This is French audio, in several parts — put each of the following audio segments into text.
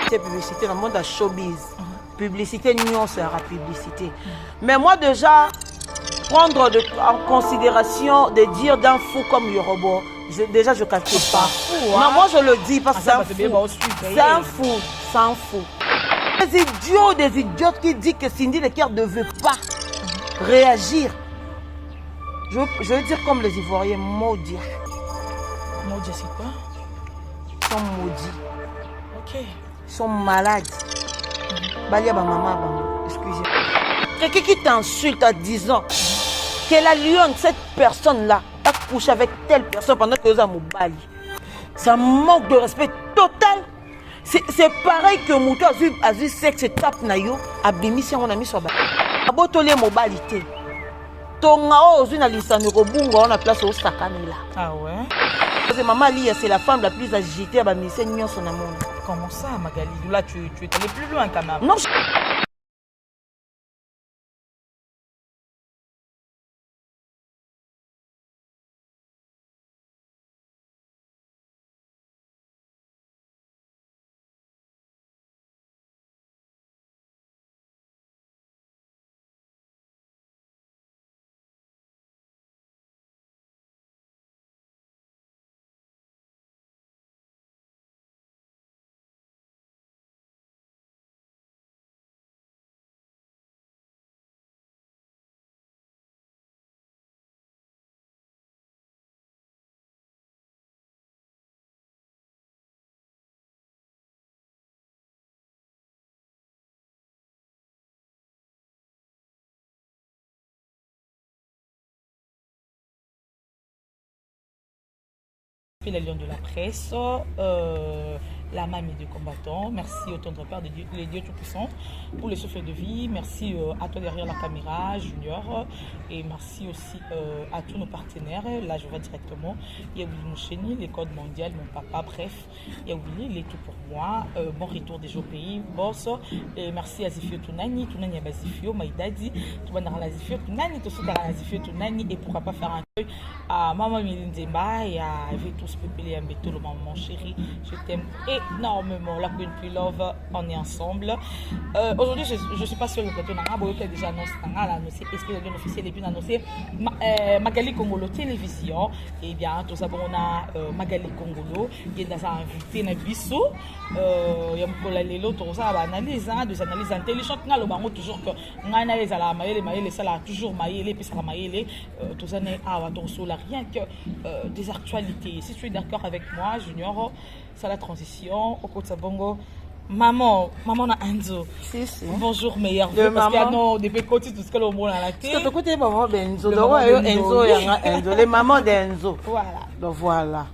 publicité dans le monde de showbiz. Publicité, non, c'est la publicité. Mais moi, déjà, prendre en considération de dire d'un fou comme Yorobo, déjà, je ne calcule pas. Non, moi, je le dis parce que c'est un fou. C'est un fou. C'est un fou. Des idiots qui disent que Cindy Leclerc ne veut pas réagir. Je veux dire comme les Ivoiriens, maudits. Maudits, c'est quoi? Ils sont maudits. Ok. Ils sont malades. Balia ba maman, excusez-moi. Quelqu'un qui t'insulte à 10 ans, quelle alliance cette personne-là a couché avec telle personne pendant que vous avez Bali. Ça manque de respect total. C'est pareil que Moutou a vu sexe et tape nayo, a bimi si on a mis sur Bali. Abotolé mobilité. Tonga ozu na lisano kobunga on a place au sakane là. Ah ouais? Parce que maman Lia, c'est la femme la plus agitée à Bamissé Nyon son amour. Comment ça, Magali? Là, tu es allé plus loin quand même. Non, La Lion de la presse, la mamie du combattant, merci au tendre père de Dieu, les dieux tout-puissants pour les souffles de vie, merci à toi derrière la caméra, Junior, et merci aussi à tous nos partenaires. Là, je vois directement, il y a Willy Moucheni, les codes mondiales, mon papa, bref, il y a Willy, il est tout pour moi. Bon retour déjà au pays, boss, et merci à Zifio Tunani, Tunani à Zifio, Maïdadi, Toubanara la Zifio, Tunani, Tosukara la Zifio Tunani, et pourquoi pas faire un truc à Maman Milindemba et à tous Pépélé Mbetolo, maman chérie, je t'aime énormément. La Queen Pre Love, on est ensemble. Aujourd'hui, je ne suis pas sur le plateau Nanga, Boyo qui a déjà annoncé, espèce officiel et puis annoncé Magali Congolo Télévision. Et bien, tout ça, on a Magali Congolo, il est dans un invité, dans Bissou. Il y a un Lelo, tout ça, analyse, des analyses intelligentes. On a toujours que on a analysé à la maïle, ça l'a toujours maïle, puis ça la maïle. Tout ça n'est pas rien que des actualités. Si tu es d'accord avec moi, Junior, c'est la transition. Au côté de Bongo, maman na Enzo. Si. Bonjour meilleur. Parce qu'il y a non des pécotis tout ce que l'on voit dans la tête. Parce que côté maman Benzo, Enzo, les mamans d'Enzo. Voilà. Donc voilà.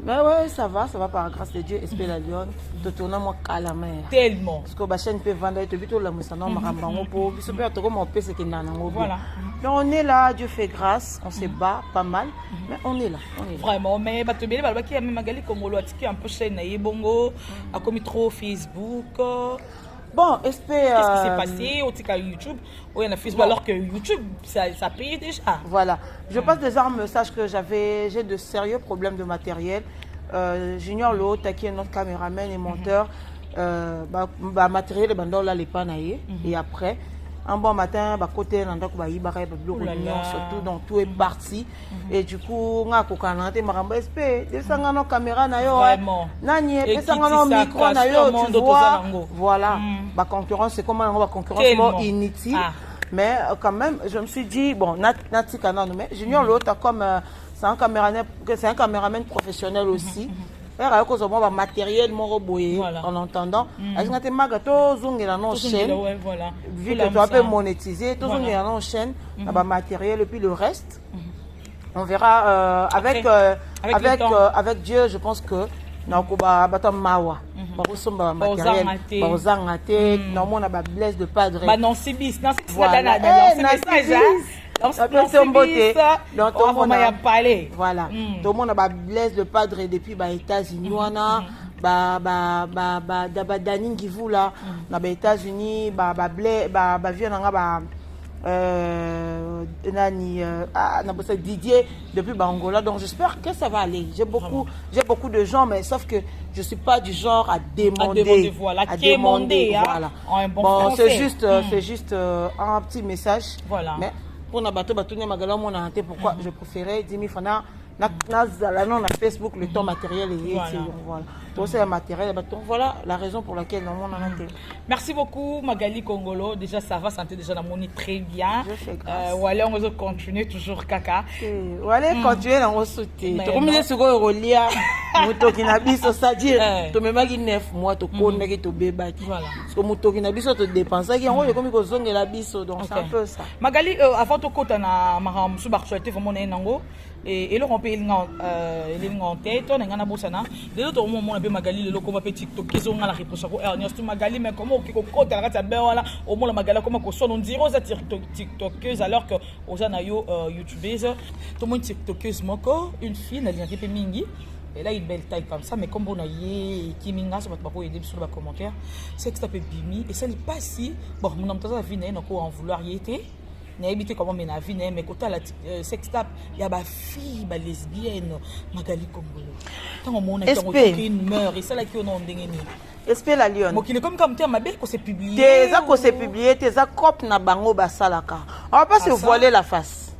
Mais ouais, ça va par grâce de Dieu, espère la Lyon, de tourner moi à la mer. Tellement. Parce que la chaîne peut vendre, et puis tout le monde s'en a marre, pour puis super, tout comme on peut, c'est qu'il n'en a pas. Voilà. Mais on est là, Dieu fait grâce, on se bat pas mal, mais on est là. Vraiment, mais bah tu bien, bah qui a même Magali comme on l'a dit, un peu chaîne Bongo, a commis trop Facebook. Bon, espère. Qu'est-ce qui s'est passé au TikTok YouTube ou il y a Facebook alors que YouTube ça paye déjà. Voilà. Je passe déjà un message que j'ai de sérieux problèmes de matériel. Junior Lo, qui est notre caméraman et monteur, matériel et bandol là les panaïs et après un bon matin côté surtout donc tout est parti et du coup on a kokanante maramba SP desanga no caméra na yo nani desanga no micro na yo tu vois voilà la concurrence c'est comment on va concurrence inutile mais quand même je me suis dit bon Nati Kana mais Junior l'autre comme c'est un caméraman professionnel aussi. Un matériel en entendant vu que tu peux monétiser tout en chaîne matériel et puis le reste on verra avec Dieu je pense que mawa blesse de padre non c'est bis non c'est donc tout le monde a parlé voilà tout le monde a blesse de padre depuis les États-Unis Daning qui vous là dans les États-Unis Didier depuis Bangola. Donc j'espère que ça va aller. J'ai beaucoup de gens, mais sauf que je suis pas du genre à demander. Voilà, à demander. Voilà. En bon bon, c'est juste un petit message. Voilà. Mais pour Nabato Batouné Magala, pourquoi je préférais 10 000 francs na Facebook, le temps matériel et voilà. Donc c'est le matériel, voilà la raison pour laquelle on a été. Merci beaucoup Magali Congolo. Déjà ça va, santé déjà la monnaie très bien. Voilà, on va continuer toujours kaka. Voilà, continuer dans le soutien. Comme les secondes relia, moto qui n'a biso ça dire, to me magi 9 mois to connaît que to bébé. Voilà. Parce que moto qui n'a biso te dépenser qui en comme ko zonge la biso donc c'est un peu ça. Magali avant to kota na maram sous actualité vraiment nango. Et le rompé il en tête on ngana bosana de l'autre moment be Magali le ko petit TikTok qui sont la réponse ko Ernest Magali mais comment ko kota la be wala au moins la Magali comment ko son on dirait aux TikTokeuse alors que aux anayo YouTubeuse tout le monde TikTokeuse moko une fille n'a rien fait mingi. Elle a une belle taille comme ça, mais comme on a dit, qui minga, ça va pas aider sur le commentaire. C'est que ça peut bimi et ça n'est pas si bon. Mon homme t'as vu n'a pas en vouloir y était. N'a habité comment mais n'a vu mais quand la sextape, il y a ba fille, ba lesbienne, Magali Congolo. Tant au monde qui meurt et ça là qui on a ndengeni. Espère la lionne. Moi qui est comme terme ma belle qu'on s'est publié. Tes ça qu'on s'est publié, tes ça cop na bango basalaka. On va pas se voiler la face.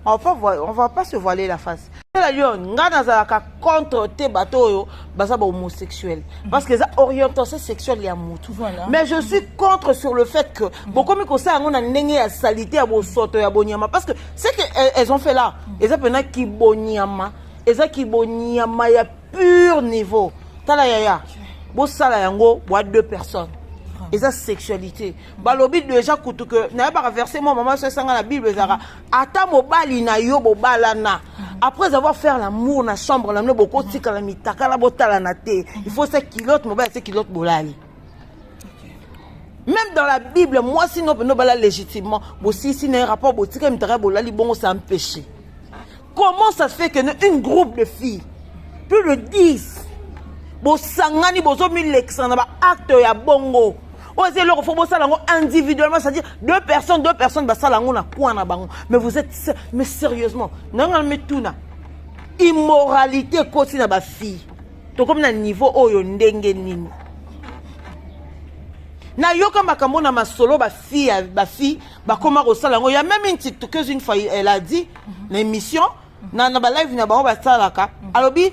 On va pas se voiler la face. La lionne, ngana zalaka contre tes bateaux basa ba homosexuel parce que ça orientation sexuelle ya mutu. Mais je suis contre sur le fait que beaucoup comme ça on a ndenge ya salité ya bosoto ya bonyama parce que c'est que elles ont fait là. Et ça pena ki bonyama, et ça ki bonyama ya pur niveau. Tala yaya. Bo sala yango bo 2 personnes. Et ça sexualité. Balobi déjà kutu que na pas verser moi maman se sanga la Bible zara. Ata mobali na yo bobalana. Après avoir fait l'amour dans la chambre, la beaucoup de calamité, la botala na té. Il faut ces kilotes mobile, ces kilotes bolali. Même dans la Bible, moi si nous bala légitimement, aussi si un rapport botique m'tara bolali bon c'est un péché. Comment ça se fait que une groupe de filles, plus de 10, bo sangani bozo mi lexana ba acte ya bongo. Osez leur faut bosser individuellement, c'est-à-dire deux personnes basa lango na point na bango. Mais vous êtes mais sérieusement, nanga metuna immoralité kosi na ba fille. To comme na niveau oyo ndenge nini. Na yoka makambo na masolo ba fille ba koma kosala ngo. Il y a même une TikTokeuse une fois elle a dit l'émission na ba live na bango ba salaka. Alobi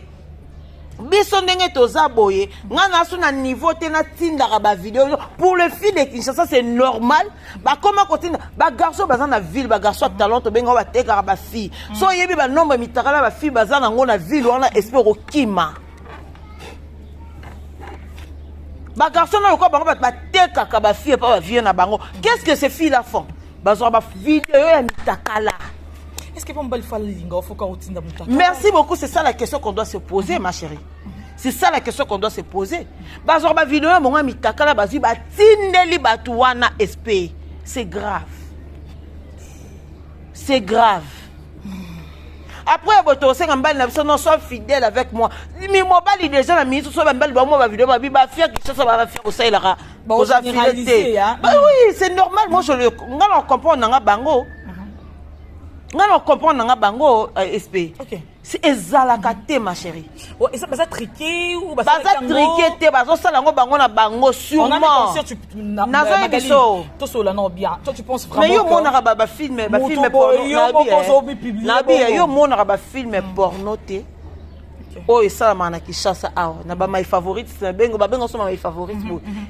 biso ndenge toza boye ngana so na niveau te na tindaka ba vidéo pour le fille de Kinshasa c'est normal ba koma kotinda ba garçon baza na ville ba garçon talent to benga ba teka ba fille so yebi ba nombre mitakala ba fille baza na ngona ville wana espère okima ba garçon na ko bango ba teka ka ba fille pa ba vie na bango qu'est-ce que ces filles là font bazo ba vidéo ya mitakala. Est-ce que merci beaucoup, c'est ça la question qu'on doit se poser, ma chérie. C'est ça la question qu'on doit se poser. Bazorba vidéo mon ami takala bazi ba tindeli batuwana SP. C'est grave. C'est grave. Après boto c'est ngambali na biso non soit fidèle avec moi. Mi mobali déjà la ministre soit mbali ba moi ba vidéo ba fier que ça va faire ça il a. Bah oui, c'est normal. Moi je le ngala comprendre nga bango. Ngalo comprendre nga bango SP. OK. C'est ezalakate ma chérie. Oh, et ça va triquer ou va triquer te bazo sala ngo bango na bango sûrement. On a tu naza biso. To so la non bien. Toi tu penses vraiment mais yo monaka ba film porno na bi yo monaka ba film porno te. Oh et ça la Kinshasa ah na ba my favorite c'est bengo ba bengo so my favorite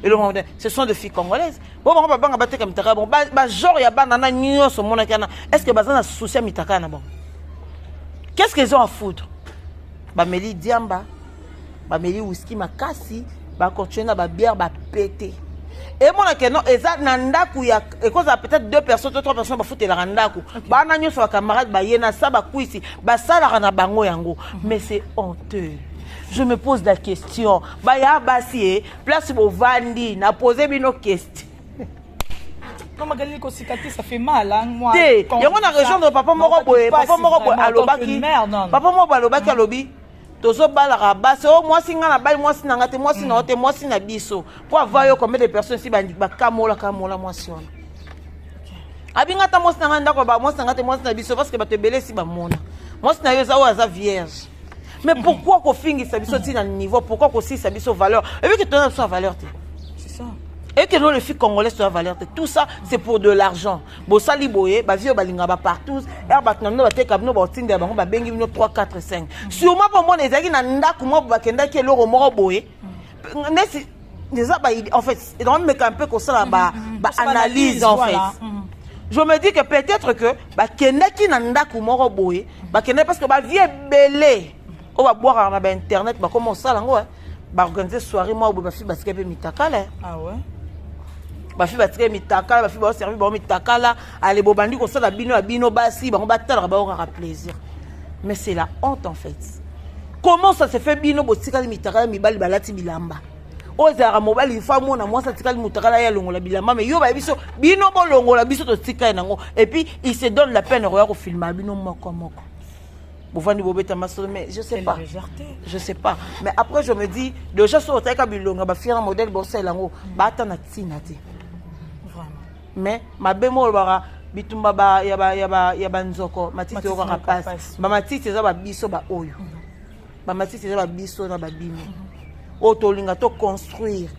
et le ce sont des filles congolaises bon ba banga ba te comme tara bon ba genre ya banana nyonso mona kana est-ce que bazana souci mitaka na bon qu'est-ce qu'ils ont à foutre ba meli diamba ba meli whisky makasi ba continuer na ba bière ba péter et mon que non eza na ndaku ya et cause peut-être 2 personnes 3 personnes ba foutre la ndaku ba na nyoso ba camarade ba yena sa ba kuisi ba sala na bango yango mais c'est honteux. Je me pose la question ba ya basi place bo vandi na poser bino question. Non Magali ko sikati ça fait mal hein moi. Yango na rejoindre papa moko boye alobaki papa moko alobaki alobi tozo balaka basi oh moi singa na bali moi sinanga te moi sina te moi sina biso pour avoir yo combien de personnes si ba kamola moi si wana abingata mwasi na nganda ko ba mwasi ngata mwasi na biso parce que ba te belé si ba mona mwasi na yo za o za vierge mais pourquoi ko fingi sa biso tina niveau pourquoi ko si sa biso valeur et puis que tu as sa valeur c'est ça et que les filles congolaises ont valeur tout ça c'est pour de l'argent bo sali boye ba vieux balinga ba partout et ba tnano ba te kabno ba tinda ba ba bengi no 3 4 5 sûrement pour moi ezaki na ndako mo ba kenda ke loro moko boye nesi déjà en fait dans me un peu comme ça ba analyse en fait je me dis que peut-être que ba kenda ki na ndako moko boye ba kenda parce que ba vieux belé on va boire na ba internet ba comment ça lango ba organiser soirée moi ba fi ba skepe mitakala ah ouais ba fi ba skepe mitakala ba fi ba servir ba mitakala allez bobandi ko ça la bino basi ba ba tala ba aura plaisir mais c'est la honte en fait comment ça se fait bino botikali mitakala mibali balati bilamba ozara mobali famo na mwasa tikali mutakala ya longola bilamba mais yo ba biso bino bo longola biso to tikali nango et puis il se donne la peine de filmer bino moko Bouvani Bobeta Masolo, mais je sais pas. Je sais pas. Mais après, je me dis, déjà, sur le terrain, il va faire un modèle, bon, c'est là, bata na tinati. Vraiment. Mais, ma bémol, bara, bitumba ba, yaba nzoko, matiti ora rapace. Ma matiti, c'est ça, ba biso, ba oyo. Ma matiti, c'est ça, ba biso, na ba bimi. Otolinga, to construire.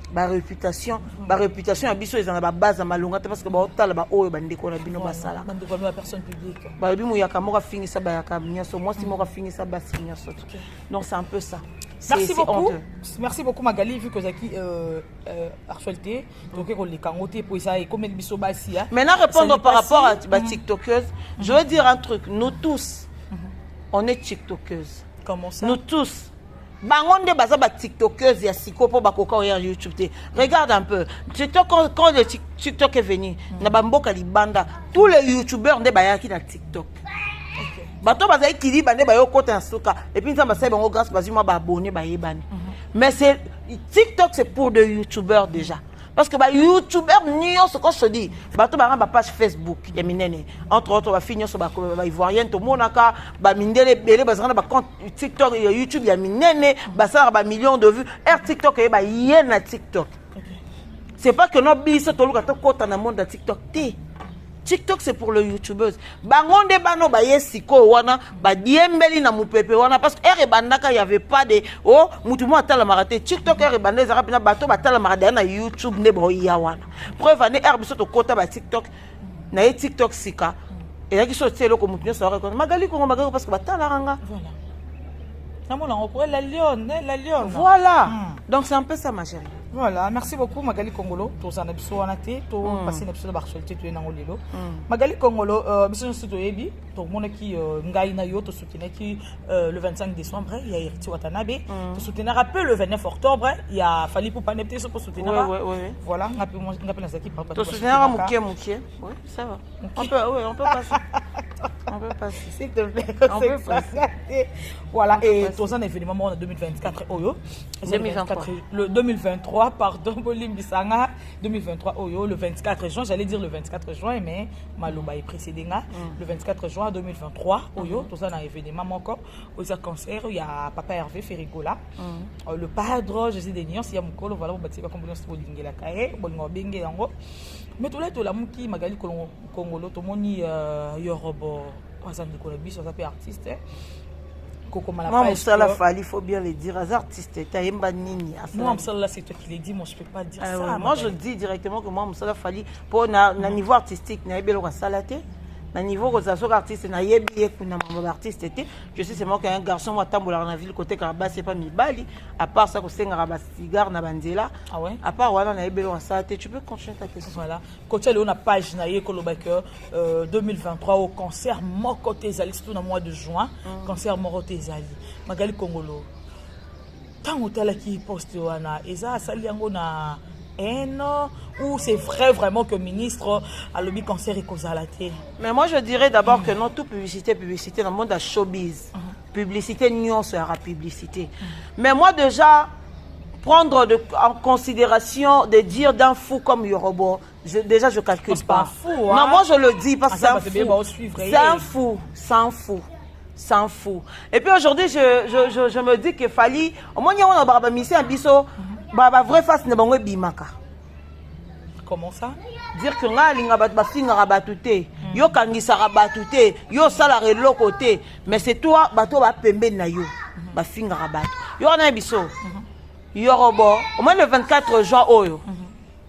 Ba réputation à biso ils en a ba base à malonga parce que ba otala ba oyo ba ndeko na bino ba sala ba ndeko ba personne publique ba bimu ya kamora fingi ça ba ya kamnya so moi si moi fingi ça ba signa so donc c'est un peu ça. Merci beaucoup. Merci beaucoup Magali vu que Zaki actualité donc on les kangoté pour ça et comme le biso ba si maintenant répondre par rapport à ba tiktokeuse je veux dire un truc nous tous on est tiktokeuses. Comment ça? Nous tous bangonde baza ba tiktokeuse ya siko po bakoka ya YouTube te. Regarde un peu TikTok quand le TikTok est venu na bamboka libanda tous les youtubeurs nde bayaki na TikTok. Bato baza ikili bande bayo kota na suka et puis nzamba sai bango grâce bazi moi ba abonné ba yebani. Mais c'est TikTok c'est pour des youtubeurs déjà. Parce que les youtubeurs, ce que je te dis, bato ba page Facebook, ya minene. Entre autres, va finir sur ba ivoirien to monaka, ba mindele belé bazana ba compte TikTok et YouTube ya minene, ba ça ba millions de vues. TikTok et ba yena TikTok. C'est pas que no biso to luka to kota na monde de TikTok té. TikTok c'est pour les youtubeuses. Bangonde bano ba yesiko wana ba diembeli na mupepe wana parce que bandaka y avait pas de oh mutumo atala maraté TikTok bande za rapina bato batala marade na YouTube ne bo ya wana. Preuve ane biso to kota ba TikTok na TikTok sika. Et là qui sont telo ko mutumo sa reconnaître Magali ko Magali parce que batala ranga. Voilà. Namona on pourrait la lionne. Voilà. Donc c'est un peu ça ma chérie. Voilà, merci beaucoup Magali Kongolo. Tous en épisode en été, tous passer une épisode d'actualité tu es dans le Magali Kongolo, mission studio Ebi, tout le monde qui ngai na yo, tout soutenir qui le 25 décembre, il y a Iriti Watanabe, tout soutenir un peu le 29 octobre, il y a Fali pour Panepté pour soutenir. Voilà, on appelle les équipes. Tout soutenir à Mouké. Oui, ça va. On peut passer. On peut passer. S'il te plaît, on peut passer. Voilà, et tous en événement en 2024, Oyo. 2023. Le 2023, pardon, Bolim Bissanga, 2023, Oyo, le 24 juin, j'allais dire le 24 juin, mais Maloba est précédé. Le 24 juin 2023, Oyo, tout ça dans l'événement encore, aux cancer, il y a Papa Hervé Ferrigola, le padre, Jésus Denion, il y a Moukolo, voilà, on bâtit comme on dit la caille, on bingue yango. Mais tout là, tout là, Mouki, Magali Kongolo, tout le monde Yorobo, on s'en dit qu'on est bis, on s'appelle artiste. Moi, Moussala Fali, il faut bien le dire. Les artistes, moi, Moussala, c'est toi qui l'as dit, moi, je ne peux pas dire ça. Moi, je dis directement que moi, Moussala Fali, pour un niveau artistique, il y a un salaté. À niveau de l'artiste, je sais c'est moi qui un garçon moi tambola dans la ville côté Karaba c'est pas mi bali à part ça que c'est un cigare na bandela ah ouais à part voilà na ebelo ça tu peux continuer ta question voilà côté on a page na Kolobaker 2023 au concert Moko Tezali tout dans le mois de juin concert Moko Tezali Magali Kongolo tant hôtel qui poste wana eza sali yango na ou c'est vrai vraiment que le ministre a le cancer et cause à la télé. Mais moi je dirais d'abord que non, toute publicité dans le monde de showbiz. Publicité, non, sera publicité. Mais moi déjà, prendre en considération de dire d'un fou comme Yorobo, déjà je calcule pas. Fou, hein? Non, moi je le dis parce que c'est un fou. Sans fou. Et puis aujourd'hui, je me dis qu'il fallait, au moins il y a un barbamise un biseau. Baba vrai face ne bango bimaka. Comment ça? Dire que nga linga bat ba finga rabatute. Yo kangisa rabatute, yo sala relo côté, mais c'est toi bato ba pembe na yo. Ba finga rabat. Yo na biso. Yo robo, au moins le 24 juin oyo.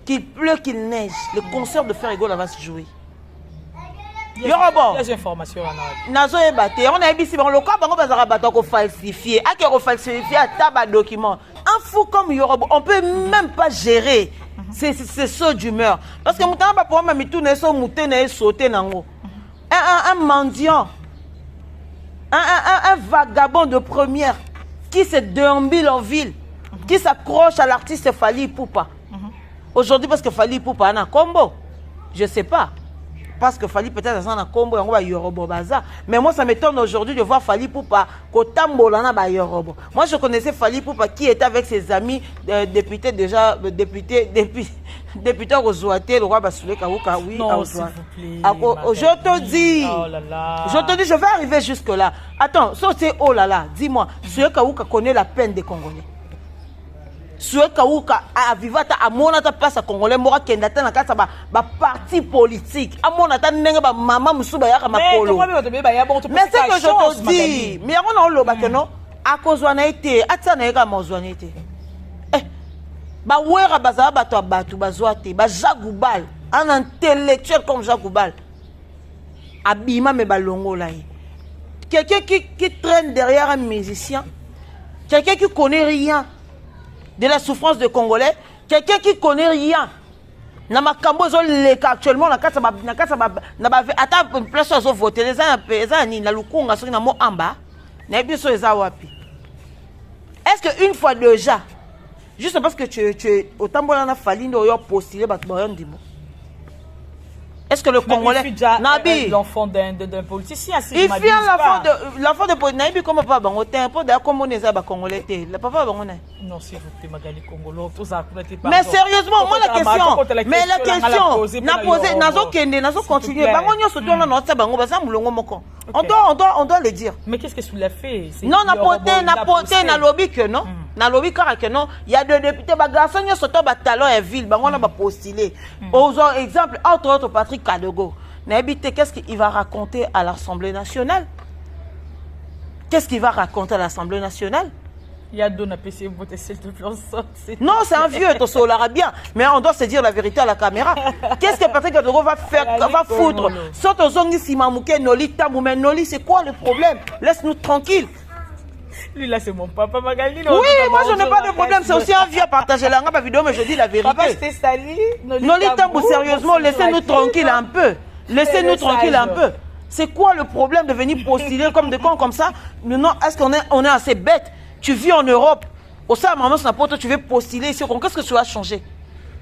Qu'il pleut, qu'il neige, le concert de Ferrigo va se jouer. Il y a des informations nazo ebate on a bisi bon le corps bango bazara bato ko falsifier a ko falsifier à taba document un fou comme Yorobo on peut même pas gérer c'est saut d'humeur parce que mutana ba pour mami tout na so muté na sauter nango un mendiant un vagabond de première qui se déambule en ville qui s'accroche à l'artiste Fally Ipupa aujourd'hui parce que Fally Ipupa na combo je sais pas. Parce que Fally peut-être dans un combo on va Yorobo baza mais moi ça m'étonne aujourd'hui de voir Fally Ipupa kotambolana ba Yorobo. Moi je connaissais Fally Ipupa qui était avec ses amis députés déjà député Rozoaté le roi Bassoulé Kawuka oui non s'il vous plaît je te dis oh là là je te dis je vais arriver jusque là attends ça c'est oh là là dis-moi Bassoulé Kawuka connaît la peine des Congolais. Soué Kawuka a vivata a monata place à Congolais mora kendata na kasa ba parti politique a monata ndenge ba mama musuba ya makolo mais c'est que je te dis mais on a loba que non a kozwa na été atana eka mozwa na été ba wera bazaba bato abatu bazwa te ba Jagoubal un intellectuel comme Jagoubal abima me balongo là quelqu'un qui traîne derrière un musicien quelqu'un qui connaît rien de la souffrance des Congolais, quelqu'un qui connaît rien. Na makambo zo leka actuellement na kasa na ba ata place zo voter les gens ni na lukunga so na mo amba na biso eza wapi. Est-ce que une fois déjà juste parce que tu es autant bon na Fally ndo yo postuler ba to ndimo. Est-ce que le Congolais Nabi l'enfant d'un politicien il fait l'enfant de Nabi comme papa bango un peu d'ailleurs comme on est ba Congolais le papa bango non s'il vous plaît Magali Congolo tout ça mais sérieusement moi la question n'a posé nazo continuer bango nyoso to na nota bango baza mulongo moko on doit le dire mais qu'est-ce que tu l'as fait non na poté na lobby que non na lobby car que non il y a deux députés ba garçon nyoso to ba talon et ville bango na ba postuler exemple entre autres Patrick Kadogo. Qu'est-ce qu'il va raconter à l'Assemblée nationale? Qu'est-ce qu'il va raconter à l'Assemblée nationale? Il y a deux PC voter s'il te plaît. Non, c'est un vieux, tout bien. Mais on doit se dire la vérité à la caméra. Qu'est-ce que Patrick Kadogo va faire, va foutre? Soto zongi simamouke noli tamoume noli, c'est quoi le problème? Laisse-nous tranquille. Lui là c'est mon papa Magali. Oui, moi je n'ai pas de problème, c'est aussi un vieux à partager la vidéo, mais je dis la vérité. Papa, c'était sali. Noli Tambou, sérieusement, laissez-nous tranquille un peu. Laissez-nous tranquille un peu. C'est quoi le problème de venir postuler comme des cons comme ça? Non, est-ce qu'on est assez bête? Tu vis en Europe, au sein de maman, tu veux postuler ici, qu'est-ce que tu vas changer?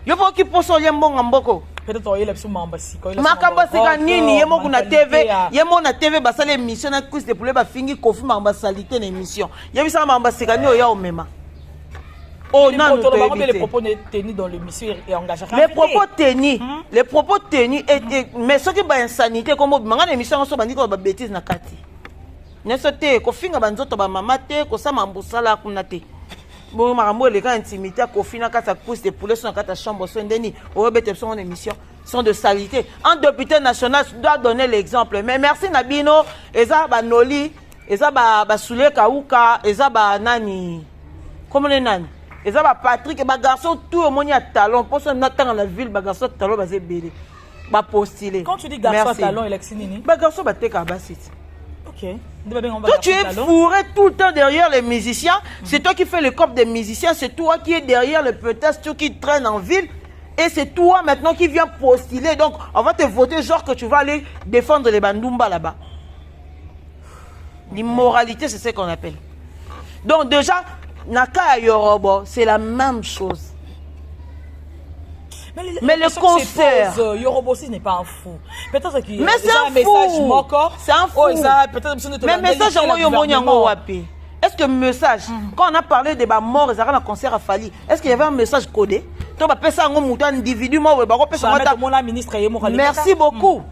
Il faut qu'il pose son lien bon en boko. Peut-être qu'il y a plus mambasi. Makambasika nini yemo kuna TV yemo na TV basale émission na quiz de poulet ba fingi kofi mambasalité na émission yebisa mambasika ni oya omema oh non les propos tenus dans l'émission et engagés les propos tenus mais ce qui ba insanité comme manga na émission so bandi ko ba bêtise na kati neso te ko finga banzoto ba mama te ko sa mambusala kuna te bon marambo les gars intimité ko fina kata quiz de poulet so na kata chambre so ndeni o bete so en émission sont de salité. Un député national doit donner l'exemple. Mais merci Nabino, eza ba noli, eza ba Bassoulé Kawuka, eza ba nani. Comment les nani? Eza ba Patrick, ba garçon tout le monde a talent. Pour ça on attend dans la ville, ba garçon talent ba zébélé. Ba postuler. Quand tu dis garçon talent, électionné. Ba garçon ba teka ba site. OK. Toi tu es fourré tout le temps derrière les musiciens, c'est toi qui fais le corps des musiciens, c'est toi qui es derrière le peut-être qui traîne en ville. Et c'est toi maintenant qui viens postuler. Donc, on va te voter genre que tu vas aller défendre les Bandumba là-bas. L'immoralité, c'est ce qu'on appelle. Donc déjà, Naka Yorobo, c'est la même chose. Mais le concert... Yorobo aussi n'est pas un fou. Peut-être qu'il y a mais c'est un fou. C'est un fou. Mais message en Yomonyango Wapi. Est-ce que le message, quand on a parlé de la mort, ils ont un concert à Fally, est-ce qu'il y avait un message codé? Merci beaucoup.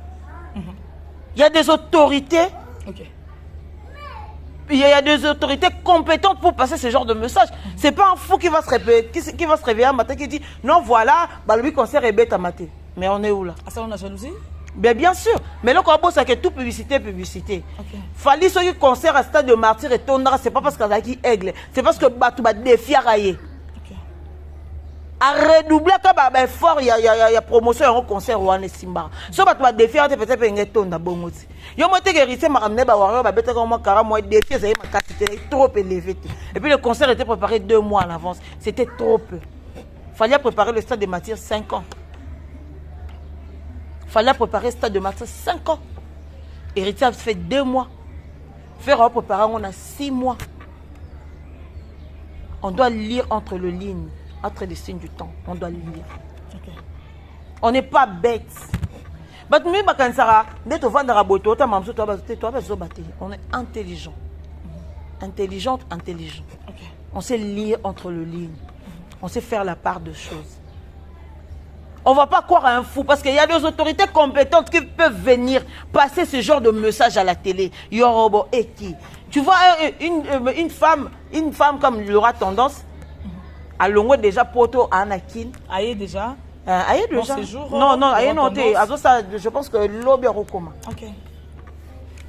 Il y a des autorités il y a des autorités compétentes pour passer ce genre de message. C'est pas un fou qui va se réveiller un matin qui dit non, voilà, bah, lui, concert est bête à mater. Mais on est où là? Ah, ça, on a jalousie? Bien sûr. Mais là, quand on pense que tout publicité. Fallait ce concert à stade de martyr et tondra, c'est pas parce qu'il y a qui aigle. C'est parce que tu vas défier à railler. À redoubler quand fort, il y a promotion au concert ou en Simba. Si tu vas défier, peut-être que tu vas bon aussi. Yo moi t'es héritier m'a ramené ba warrior ba bête comme moi car moi défier ça ma quantité trop élevée. Et puis le concert était préparé 2 mois à l'avance. C'était trop peu. Fallait préparer le stade de martyr 5 ans. Fallait préparer le stade de martyr 5 ans. Héritier a fait 2 mois. Faire préparer on a 6 mois. On doit lire entre les lignes. Entre les signes du temps, on doit lire. Okay. On n'est pas bête. On est intelligent. Intelligent. Okay. On sait lire entre les lignes. On sait faire la part de choses. On ne va pas croire à un fou parce qu'il y a des autorités compétentes qui peuvent venir passer ce genre de message à la télé. Yorobo et qui. Tu vois, une femme comme Laura Tendance, à Longo déjà poto Anakin. Aïe déjà. Aïe déjà. Non, aïe non. Je pense que l'obé recoma. Ok.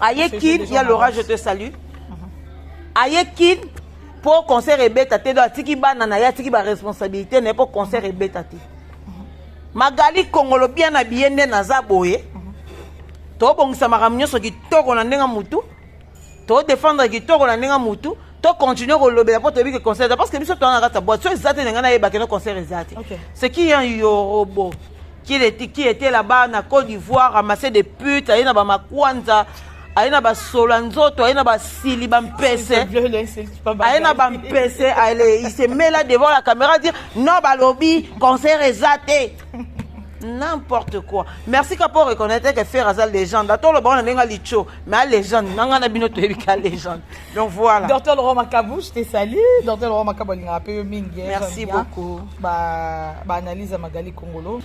Aïe Kin, il y a Laura, je te salue. Aïe Kin, pour concert et bête, tu dois tiki banana, ya tiki ba responsabilité, n'est pas concert et bête. Magali Kongolo bien habillé ne nazaboye. To bon ça m'a ramené ce qui toko na nenga mutu. To défendre qui toko na nenga mutu. Continuer à le pour te dire que concert parce que nous sommes dans la boîte. Ce qui est un Yorobo qui était là-bas en Côte d'Ivoire, ramasser des putes, il y a ma Kwanza, il y a ma Solanzoto, il y a ma Siliban PC, il se met là devant la caméra dire non, balobi, concert exaté. N'importe quoi. Merci pour reconnaître que faire à légende. D'ailleurs, le bon on a licho, mais légende, non on a bien notre légende. Donc voilà. Docteur Laurent Makabou, je te salue. Docteur Laurent Makabou, merci beaucoup. Analyse à Magali Kongolo.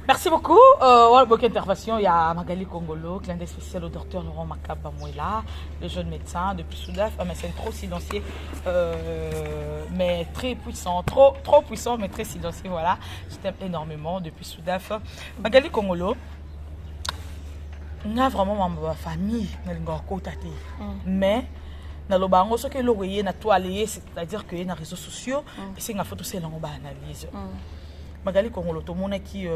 Merci beaucoup. Beaucoup d'interventions. Il y a Magali Kongolo, clin d'œil spécial au docteur Laurent Makaba Mouela, le jeune médecin depuis Soudaf. Un médecin trop silencieux, mais très puissant. Trop puissant, mais très silencieux. Voilà. Je t'aime énormément depuis Soudaf. Magali Kongolo, on a vraiment ma famille, mais dans le bango, ce que l'on voyait, c'est-à-dire qu'il y a des réseaux sociaux, et c'est une photo, c'est l'analyse. Magali Kongolo, tout le monde qui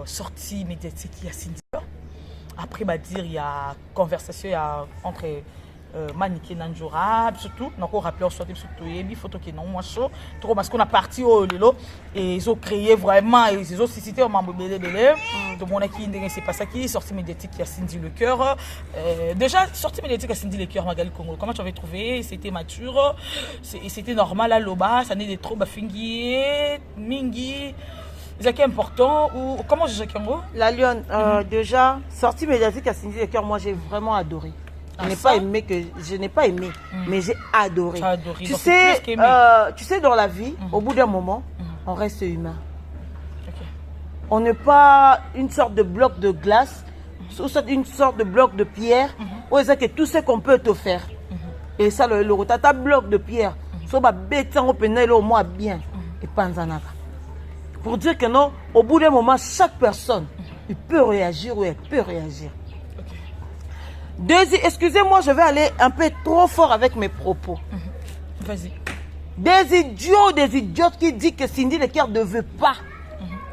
sorti médiatique, il y a Cindy. Après, il y a conversation entre Maniké Nanjoura, surtout, on a rappelé surtout les photos qui n'ont pas chaud, parce qu'on a parti au Lilo et ils ont créé vraiment, ils ont suscité un membre belé. Tout le monde qui c'est pas ça qui est sorti médiatique, il y a Cindy Le Cœur. Déjà, sorti médiatique à Cindy Le Cœur, Magali Kongolo, comment tu avais trouvé? C'était mature, c'était normal à l'Oba, ça n'est des trop bafingi, mingi. C'est qui est important ou comment je sais La Lyon, déjà, sortie médiatique à Cindy Le Cœur, moi j'ai vraiment adoré. Je n'ai pas aimé, mais j'ai adoré. Tu sais, dans la vie, au bout d'un moment, on reste humain. Okay. On n'est pas une sorte de bloc de glace, ou une sorte de bloc de pierre, où c'est que tout ce qu'on peut te faire. Et ça, le rotata bloc de pierre, ça va bêter au pénal au moins bien. Et pas en avoir. Pour dire que non, au bout d'un moment, chaque personne, il peut réagir ou elle peut réagir. Okay. Excusez-moi, je vais aller un peu trop fort avec mes propos. Vas-y. Des idiotes qui disent que Cindy Le Cœur ne veut pas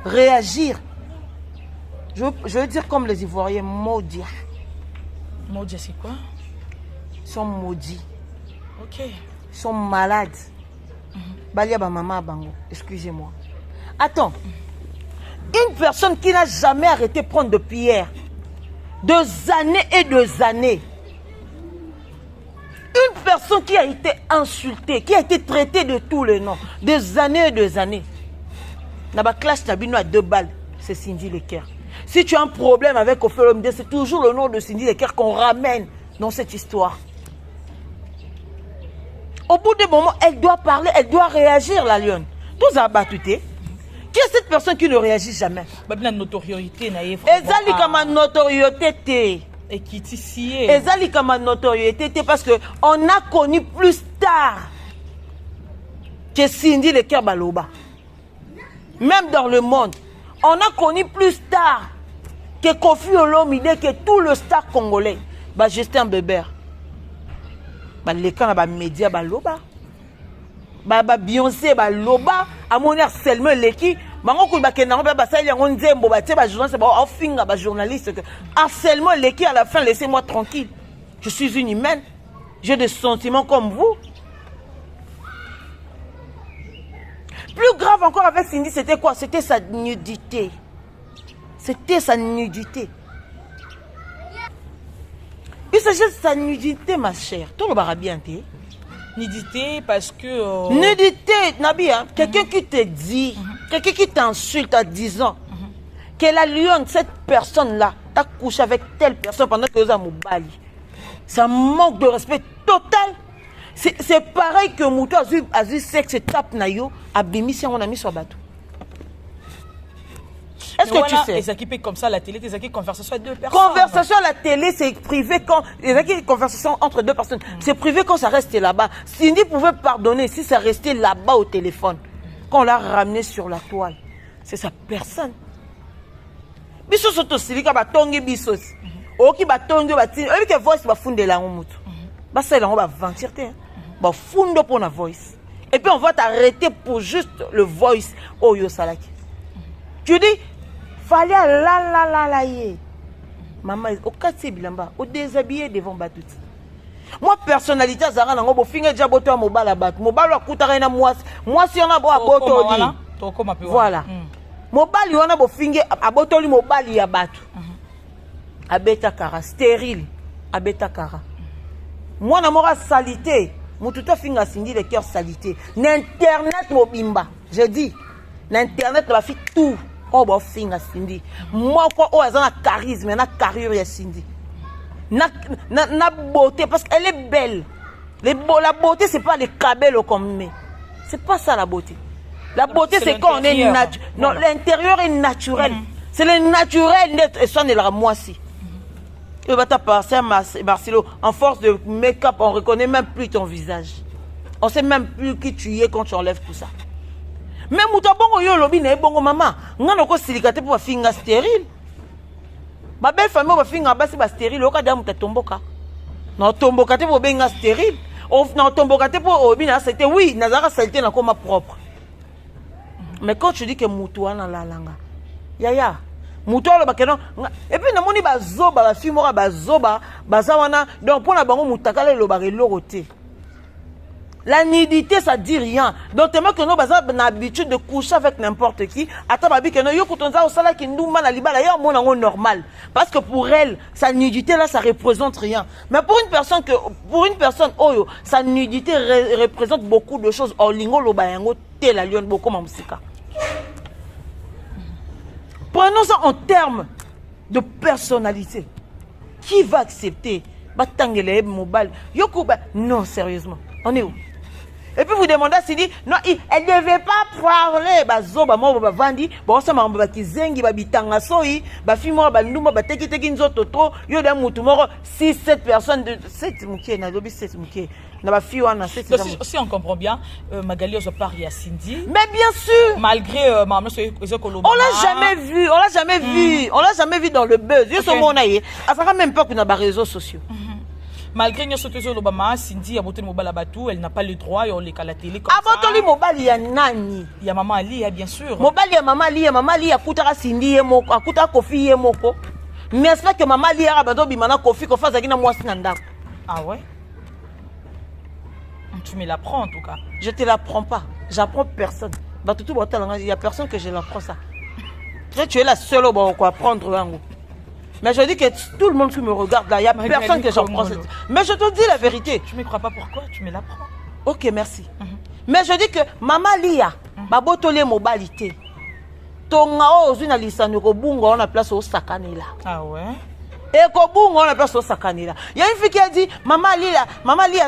réagir. Je veux dire comme les Ivoiriens, maudits. Maudits, c'est quoi? Ils sont maudits. Ok. Ils sont malades. Balia ba maman bango, excusez-moi. Attends, une personne qui n'a jamais arrêté de prendre de pierre, 2 années et 2 années, une personne qui a été insultée, qui a été traitée de tous les noms, 2 années et 2 années, n'a pas clash Nabino à 2 balles, c'est Cindy Le Cœur. Si tu as un problème avec Ophelomde, c'est toujours le nom de Cindy Le Cœur qu'on ramène dans cette histoire. Au bout d'un moment, elle doit parler, elle doit réagir, la lionne. Tout ça a battu. Qui est cette personne qui ne réagit jamais? La notoriété, Ezali comme notoriété. Et qui t'ici. Et ça, c'est comme notoriété, parce qu'on a connu plus tard que Cindy le Cœur Baloba. Même dans le monde, on a connu plus tard que Kofi Olomide, que tout le star congolais. Bah, Justin Bieber. Bah, les gens bah médias Baloba. Bah, Beyoncé Baloba. À mon air seulement les qui. Bango ko ba kenango ba ça il y a un nzembo ba tie ba journaliste ba ofinga ba journaliste que harcèlement les qui à la fin laissez-moi tranquille. Je suis une humaine. J'ai des sentiments comme vous. Plus grave encore avec Cindy, c'était quoi? C'était sa nudité. C'était sa nudité. Il s'agit de sa nudité, ma chère. Tout le bien, t'es. Nudité parce que... Nudité, Nabi, hein? Quelqu'un qui te dit, quelqu'un qui t'insulte à 10 ans, que la lionne, cette personne-là, t'a couché avec telle personne pendant que vous avez Moubali. C'est un manque de respect total. C'est pareil que Moutou a vu sexe tape nayo, a bimi si on a mis sur bateau. Est-ce que tu sais? Les équipes comme ça, la télé, des équipes conversation à deux personnes. Conversation à la télé, c'est privé quand... Les équipes conversation entre deux personnes, c'est privé quand ça reste là-bas. Cindy pouvait pardonner si ça restait là-bas au téléphone. Quand on l'a ramené sur la toile, c'est sa personne. Biso soto silika batongi bisos. Oki batongi batini. Oki que voice va fonder la mutu. Bah c'est là on va ventir te. Bah fundo pour la voice. Et puis on va t'arrêter pour juste le voice Oyo Salaki. Tu dis fallait la ye. Maman au quartier bilamba, au déshabillé devant Batouti. Moi personnalité Zara nango bo finga déjà boto mobala bat. Mobala kutara na moi si on a bo aboto li. Voilà. Mobali wana bo finga aboto li mobali ya batu. Abeta kara stérile, abeta kara. Moi na mora salité, mututa finga Cindy le Cœur salité. N'internet mobimba. Je dis, n'internet va fi tout. Oh, bah, finga Cindy. Moi, quoi, oh, elle a un charisme, elle a une carrure, ya Cindy. Na beauté, parce qu'elle est belle. La beauté, c'est pas les cabellos comme mais. C'est pas ça la beauté. La beauté, c'est quand on est naturel. Non, l'intérieur est naturel. C'est le naturel d'être, et ça, on est là, moi aussi. Et bah, t'as passé Marcelo, en force de make-up, on reconnaît même plus ton visage. On sait même plus qui tu es quand tu enlèves tout ça. Mais mouta bongo yo lobi na bongo maman ngana ko silikate pour finga stérile ba belle famille ba finga basi ba stérile oka da muta tomboka na tomboka te pour benga stérile of na tomboka te pour obi na c'était oui nazara saleté na koma propre. Mais quand tu dis que mutu wana la langa yaya mutu lo ba kenon et puis na moni ba zoba ba fimora ba zoba baza wana donc pour na bango mutakala lo ba reloroté. La nudité, ça dit rien. Donc, tellement que nous avons l'habitude de coucher avec n'importe qui. Attends, babi, que nous avons au salaire qui nous mal normal. Parce que pour elle, sa nudité là, ça représente rien. Mais pour une personne, oh, sa nudité représente beaucoup de choses. Oh, lingo lo bayango te la lion beaucoup mamsika. Prenons ça en termes de personnalité. Qui va accepter? Batangele mobile. Yoko, non, sérieusement. On est où? Et puis vous demandez à Cindy, non, elle ne devait pas parler. Bazoba, moi, bavandi, ça m'a dit kizengi, babitanga soi, bafimo, banduma, bateki teki nzoto trop, yo da mutu moro, 6-7 personnes de 7 mouké, na dobi 7 mouké. Na ba fi wana 7. Si on comprend bien, Magali on se parie à Cindy. Mais bien sûr. Malgré maman on l'a jamais vu, on l'a jamais vu dans le buzz. Yo so mona ye, afaka même pas que na ba réseaux sociaux. Malgré que nous l'Obama, Cindy a voté mobile à Batou, elle n'a pas le droit et on les à la télé comme ça. Avant mobile, il y a nani. Il y a maman Ali, bien sûr. Mobile, il y a maman Ali, il y a Koutara Cindy, il y a Koutara Kofi, il y a Moko. Mais est-ce que maman Ali a abandonné Bimana Kofi, qu'on fasse avec moi Sinanda? Ah ouais? Tu me l'apprends en tout cas. Je te l'apprends pas. J'apprends personne. Il n'y a personne que je l'apprends ça. Tu es la seule au apprendre. Mais je dis que tout le monde qui me regarde là, il n'y a personne que j'en prends. Mais je te dis la vérité. Tu ne me crois pas pourquoi? Tu me l'apprends. Ok, merci. Mais je dis que Maman Lia, babotole mobilité. Tonga ozuna lisano ko bunga on a place au sakane là. Ah ouais. Et on a personne sakanila. Il y a une fille qui a dit maman Lia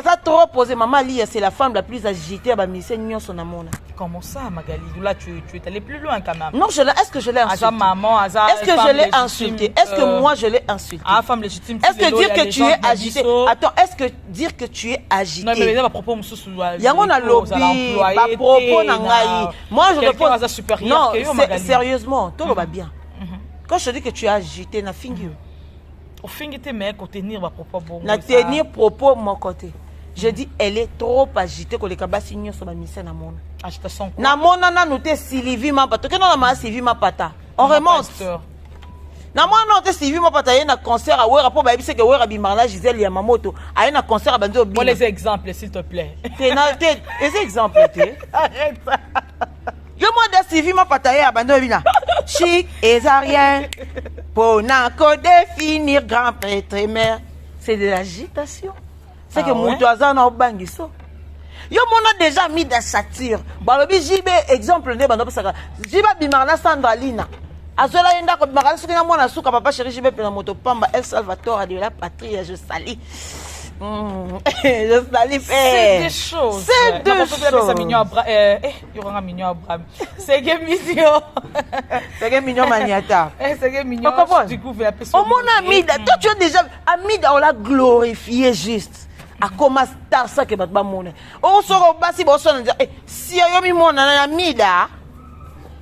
ça trop posé. Maman Lia c'est la femme la plus agitée à Miss Nyon son amour. Comment ça, Magali? Là, tu es allé plus loin quand même. Non, est-ce que je l'ai insulté? Est-ce que je l'ai insulté? Est-ce que moi je l'ai insulté? Ah, femme légitime. Est-ce que dire que tu es agité? Attends, est-ce que dire que tu es agité? Non, mais à propos, il y a un lobby, à propos nangai. Moi je réponds. Non, sérieusement, tout va bien. Quand je te dis que tu es agité, na fingi. Au fin de mais contenir propos. Na tenir propos mon côté. Je dis elle est trop agitée que les cabassi n'y sont pas mis na mon. Agitation. Na mon na nous te Sylvie ma pata. Que non ma Sylvie ma pata. On remonte. Na moi non te Sylvie ma pata y na concert à Wera pour baby c'est que Wera Bimarla Gisèle Yamamoto. A y na concert à Banzo. Moi les exemples s'il te plaît. Les exemples t'es. Arrête. Yo moi de Sylvie ma pata y à Banzo bina. Chic et rien. Pour n'encore définir grand prêtre et mère. C'est de l'agitation. C'est que mon toisin n'a pas de ça. Yo mon a déjà mis de satire. Balobi JB exemple ne bando saka. JB Bimarla Sandalina. Azola yenda ko Bimarla sukina mona suka papa chéri JB pe na moto pamba El Salvatore de la patrie je salue. Je salue. C'est des choses. C'est des choses. Il y aura un mignon Abraham. C'est que mignon. C'est que mignon maniata. C'est que mignon. Du coup, on mon ami, toi tu as déjà Amida on l'a glorifié juste. A comment star ça que batba mona. On sort basi bo son dire si yo mi mona na Amida.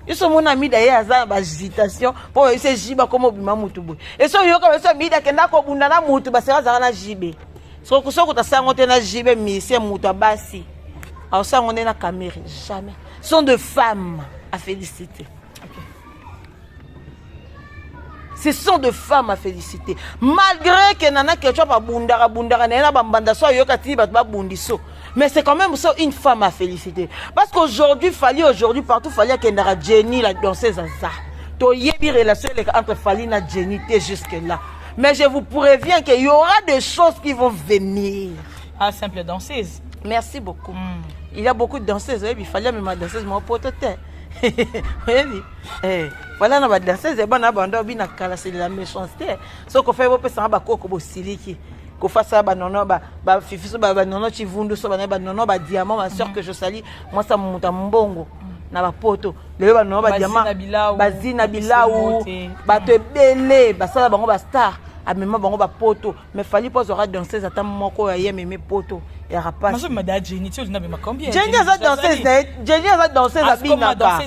Ils sont mon ami d'ailleurs à ba agitation pour essayer jiba comme obima mutubu. Et so yo comme ça Amida kenda ko bunda na mutu ba sera za na jibe. So ko ta sango te na jibe mission mutu basi. Alors ça on est na caméra jamais. Sont de femmes à féliciter. Ce sont de femmes à féliciter. Malgré que nana que tu as bundara nena bambanda so yokati ba bundiso. Mais c'est quand même ça une femme à féliciter. Parce qu'aujourd'hui partout fallait qu'il y ait Jenny la danseuse ça. To yebi relation entre Fali et Jenny jusque là. Mais je vous préviens qu'il y aura des choses qui vont venir. Ah simple danseuse. Merci beaucoup. Il y a beaucoup de danseuses, il fallait même ma danseuse mon pote. Oui. Voilà na danseuse bana banda bina kala c'est de la méchanceté. Ce qu'on fait on ça ba koko bo siliki. Ko faça ba nono ba fifiso ba nono chivundu so ba nono ba diamant ma sœur que je salue. Moi ça monta mbongo na ba poto. Le ba nono ba diamant bazina bilaou ba te belé ba sala bango ba star. Amema bango ba poto mais fallait pas aura danseuse ata moko ya mémé poto. Il y a pas. Moi je me dis Jenny tu n'as pas combien. Jenny a danseuse à bina ba.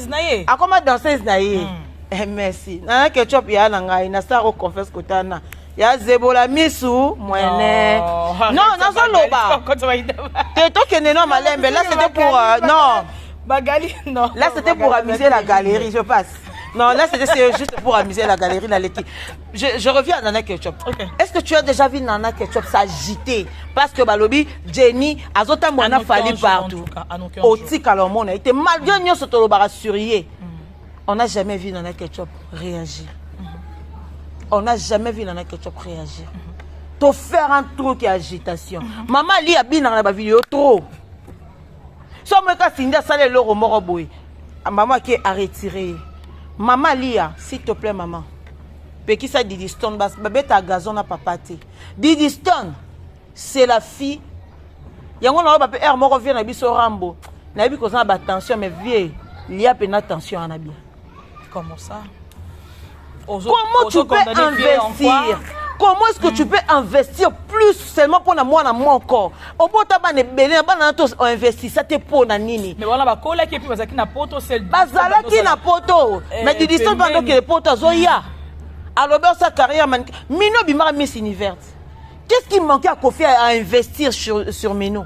A comment danseuse na ye. Merci. Na ketchup ya na ngai na sa ko confesse kotana. Ya zebola misu mwene. Non, na zo loba. Te to kene no malembe là c'était pour non. Bagali non. Là c'était pour amuser la galerie, je passe. Non, là c'était juste pour amuser la galerie la l'équipe. Je reviens à Nana Ketchup. Okay. Est-ce que tu as déjà vu Nana Ketchup s'agiter parce que balobi Jenny azota mwana fali partout. Au tic alors mon a été malgré nous ce tolobara surier. On n'a jamais vu Nana Ketchup réagir. On n'a jamais vu Nana Ketchup réagir. To faire un truc et agitation. Maman li a bien dans la vidéo trop. So me ka sinda sale le romoro boy. Maman qui a retiré. Maman Lia, s'il te plaît maman. Peki ça Didi Stone bas babeta gazon na papa te. Didi Stone, c'est la fille. Yango na ba pe er moko vient na biso Rambo. Na bi ko za ba tension mais vie Lia pe na tension na bien. Comment ça? Comment tu peux investir? Comment est-ce que tu peux investir plus seulement pour moi dans mon corps? Au bout de ne belé na tous investir ça te pour na nini? Mais voilà ba kola qui puis bazaki na poto c'est bazala qui na poto. Mais du distance pendant que les potos zoya. Alors dans sa carrière Mino bimara Miss Univers. Qu'est-ce qui manquait à Kofi à investir sur Mino?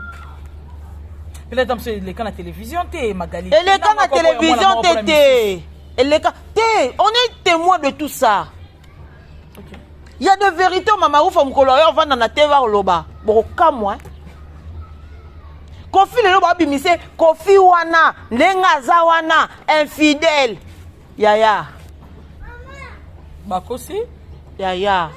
Peut-être dans les canaux de télévision t'es Magali. Et les canaux de télévision t'es. Et les canaux on est témoin de tout ça. Il y a de vérités, maman, ou femme colorée, on va dans la terre loba. Bon, comme moi. Kofi le loba bimise, Kofi wana, nengaza wana, infidèle. Yaya. Bakosi? Yaya.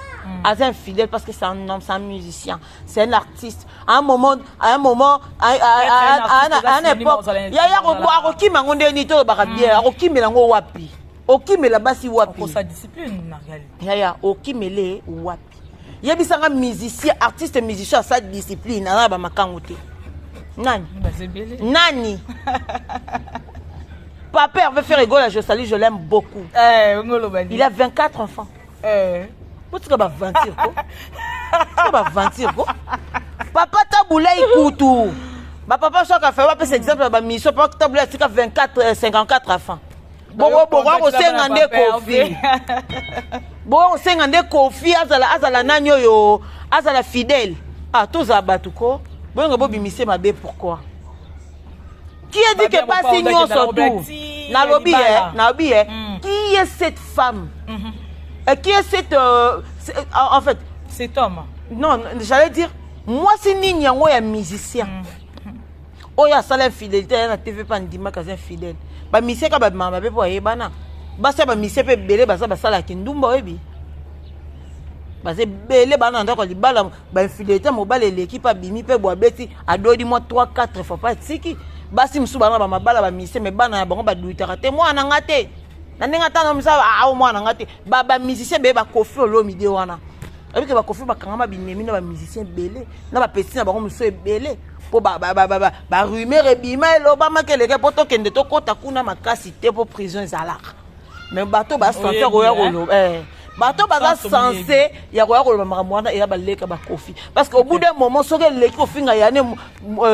As infidèle parce que c'est un homme, c'est un musicien, c'est un artiste. À un moment, à une époque, Yaya Roki mangonde nito barabia, Roki melango wapi. Oki me la basi wapi. Pour sa discipline, Margali. Yaya, oki mele wapi. Yebisanga musicien, artiste musicien à sa discipline, na ba makangote. Nani? Nani? Papa veut faire rigoler à Josali, je l'aime beaucoup. Il a 24 enfants. Pourquoi tu vas mentir quoi? Tu vas mentir quoi? Papa taboula ikutu. Papa chaque affaire, on peut cet exemple ba mission papa taboula tika 24 54 enfants. Bon on sengande kofi. Bon on sengande kofi azala nanyo yo, azala fidèle. Ah tous abatuko. Bon on bimisi mabe pourquoi? Qui a dit que pas signon surtout? Naobi qui est cette femme? Qui est cette en fait cet homme? Non, j'allais dire moi c'est Ninyango un musicien. Oh ya sala infidélité na TV pas ndima kaza infidèle. Ba musicien ka ba mama be po yebana. Ba sa ba musicien pe belé ba sala kindumba webi. Ba se belé bana ndako libala ba infidélité mobile l'équipe a bimi pe boa beti adodi moi 3 4 fois pas tiki. Basi msu bana ba mabala ba musicien me bana bango ba duitara te moi na ngate. Na ndinga tano msa a moi na ngate. Ba musicien be ba kofi olomide wana. Avec ba kofi ba kangama binemi na ba musicien belé na ba petit na bango mso belé po ba rumeur ebima eloba makeleke po to kende to kota kuna makasi te po prison ezalaka mais bato ba censé roya rolo bato ba censé ya roya rolo makambo wana ya baleka ba kofi parce que au bout d'un moment soki leki kofinga yane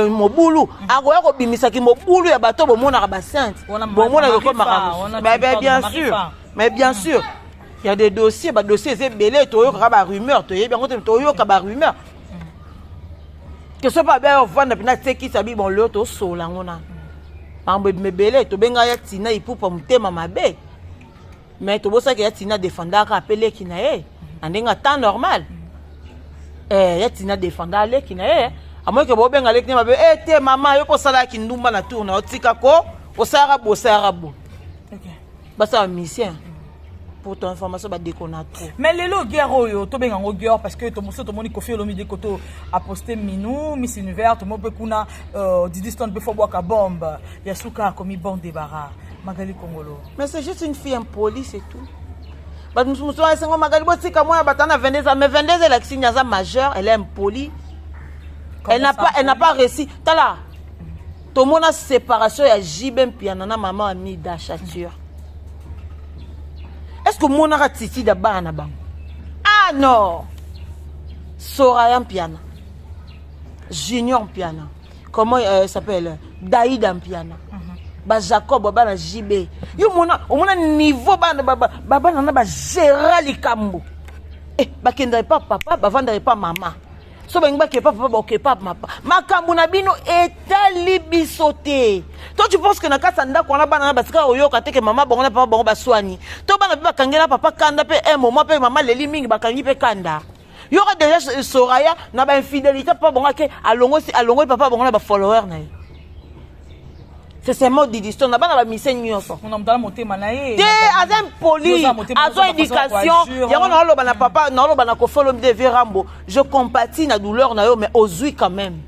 mobulu aroya ko bimisa ki mobulu ya bato bomona ka ba sainte bomona ko makambo mais bien sûr il y a des dossiers, bah dossiers c'est belé, toyo kaba rumeur, toyo bien côté toyo kaba rumeur. Que ce pas bien on voit na pina qui sabi bon l'autre au sol là on a. Mambo me belé to benga ya tina ipupa mutema mabe. Mais to bossa que ya tina défendre ka appeler ki na e. Andenga temps normal. Ya tina défendre le ki na e. A moins que bo benga le ki na mabe te maman yo ko sala ki ndumba na tourna otika ko osara bo. OK. Ba ça mission. Pour ton information ba déconner trop. Mais lelo guerre yo to benga ngo guerre parce que to moso to moni Kofi Olomide koto a posté Minou Miss Univers to mo pe kuna Didi Stone pe fo boire ka bombe ya suka comme bon débarras Magali Kongolo. Mais c'est juste une fille impolie c'est tout. Ba muso asengo Magali botika moi batana 22 ans mais 22 ans la signe za majeure elle est impolie. Elle n'a pas réussi. Tala. To mona séparation ya Jibem piana na maman ami d'achature. Est-ce que mon a titi de bana bang? Ah non! Soraya piano. Junior piano. Comment s'appelle? Daïd en piano. Ba Jacob bana JB. Yo mona niveau bana baba na ba gérer likambo. Ba kendrai pas papa, ba vendrai pas maman. So benga ke papa ba ke papa mapa. Makambo na bino etali bisoté. Toi tu penses que na kasa ndako na bana basika oyoka te ke mama bongo na papa bongo baswani. To bana biba kangela papa kanda pe un moment pe mama leli mingi bakangi pe kanda. Yora déjà Soraya na ba infidélité papa bongo ke alongo papa bongo na ba follower na. C'est seulement Didi Stone na bana ba mission nyonso. On a mdala motema na ye. Te azem poli, azo éducation. Yango na loba na papa, na loba na Kofi Olomide Rambo. Je compatis na douleur na yo mais ozui quand même.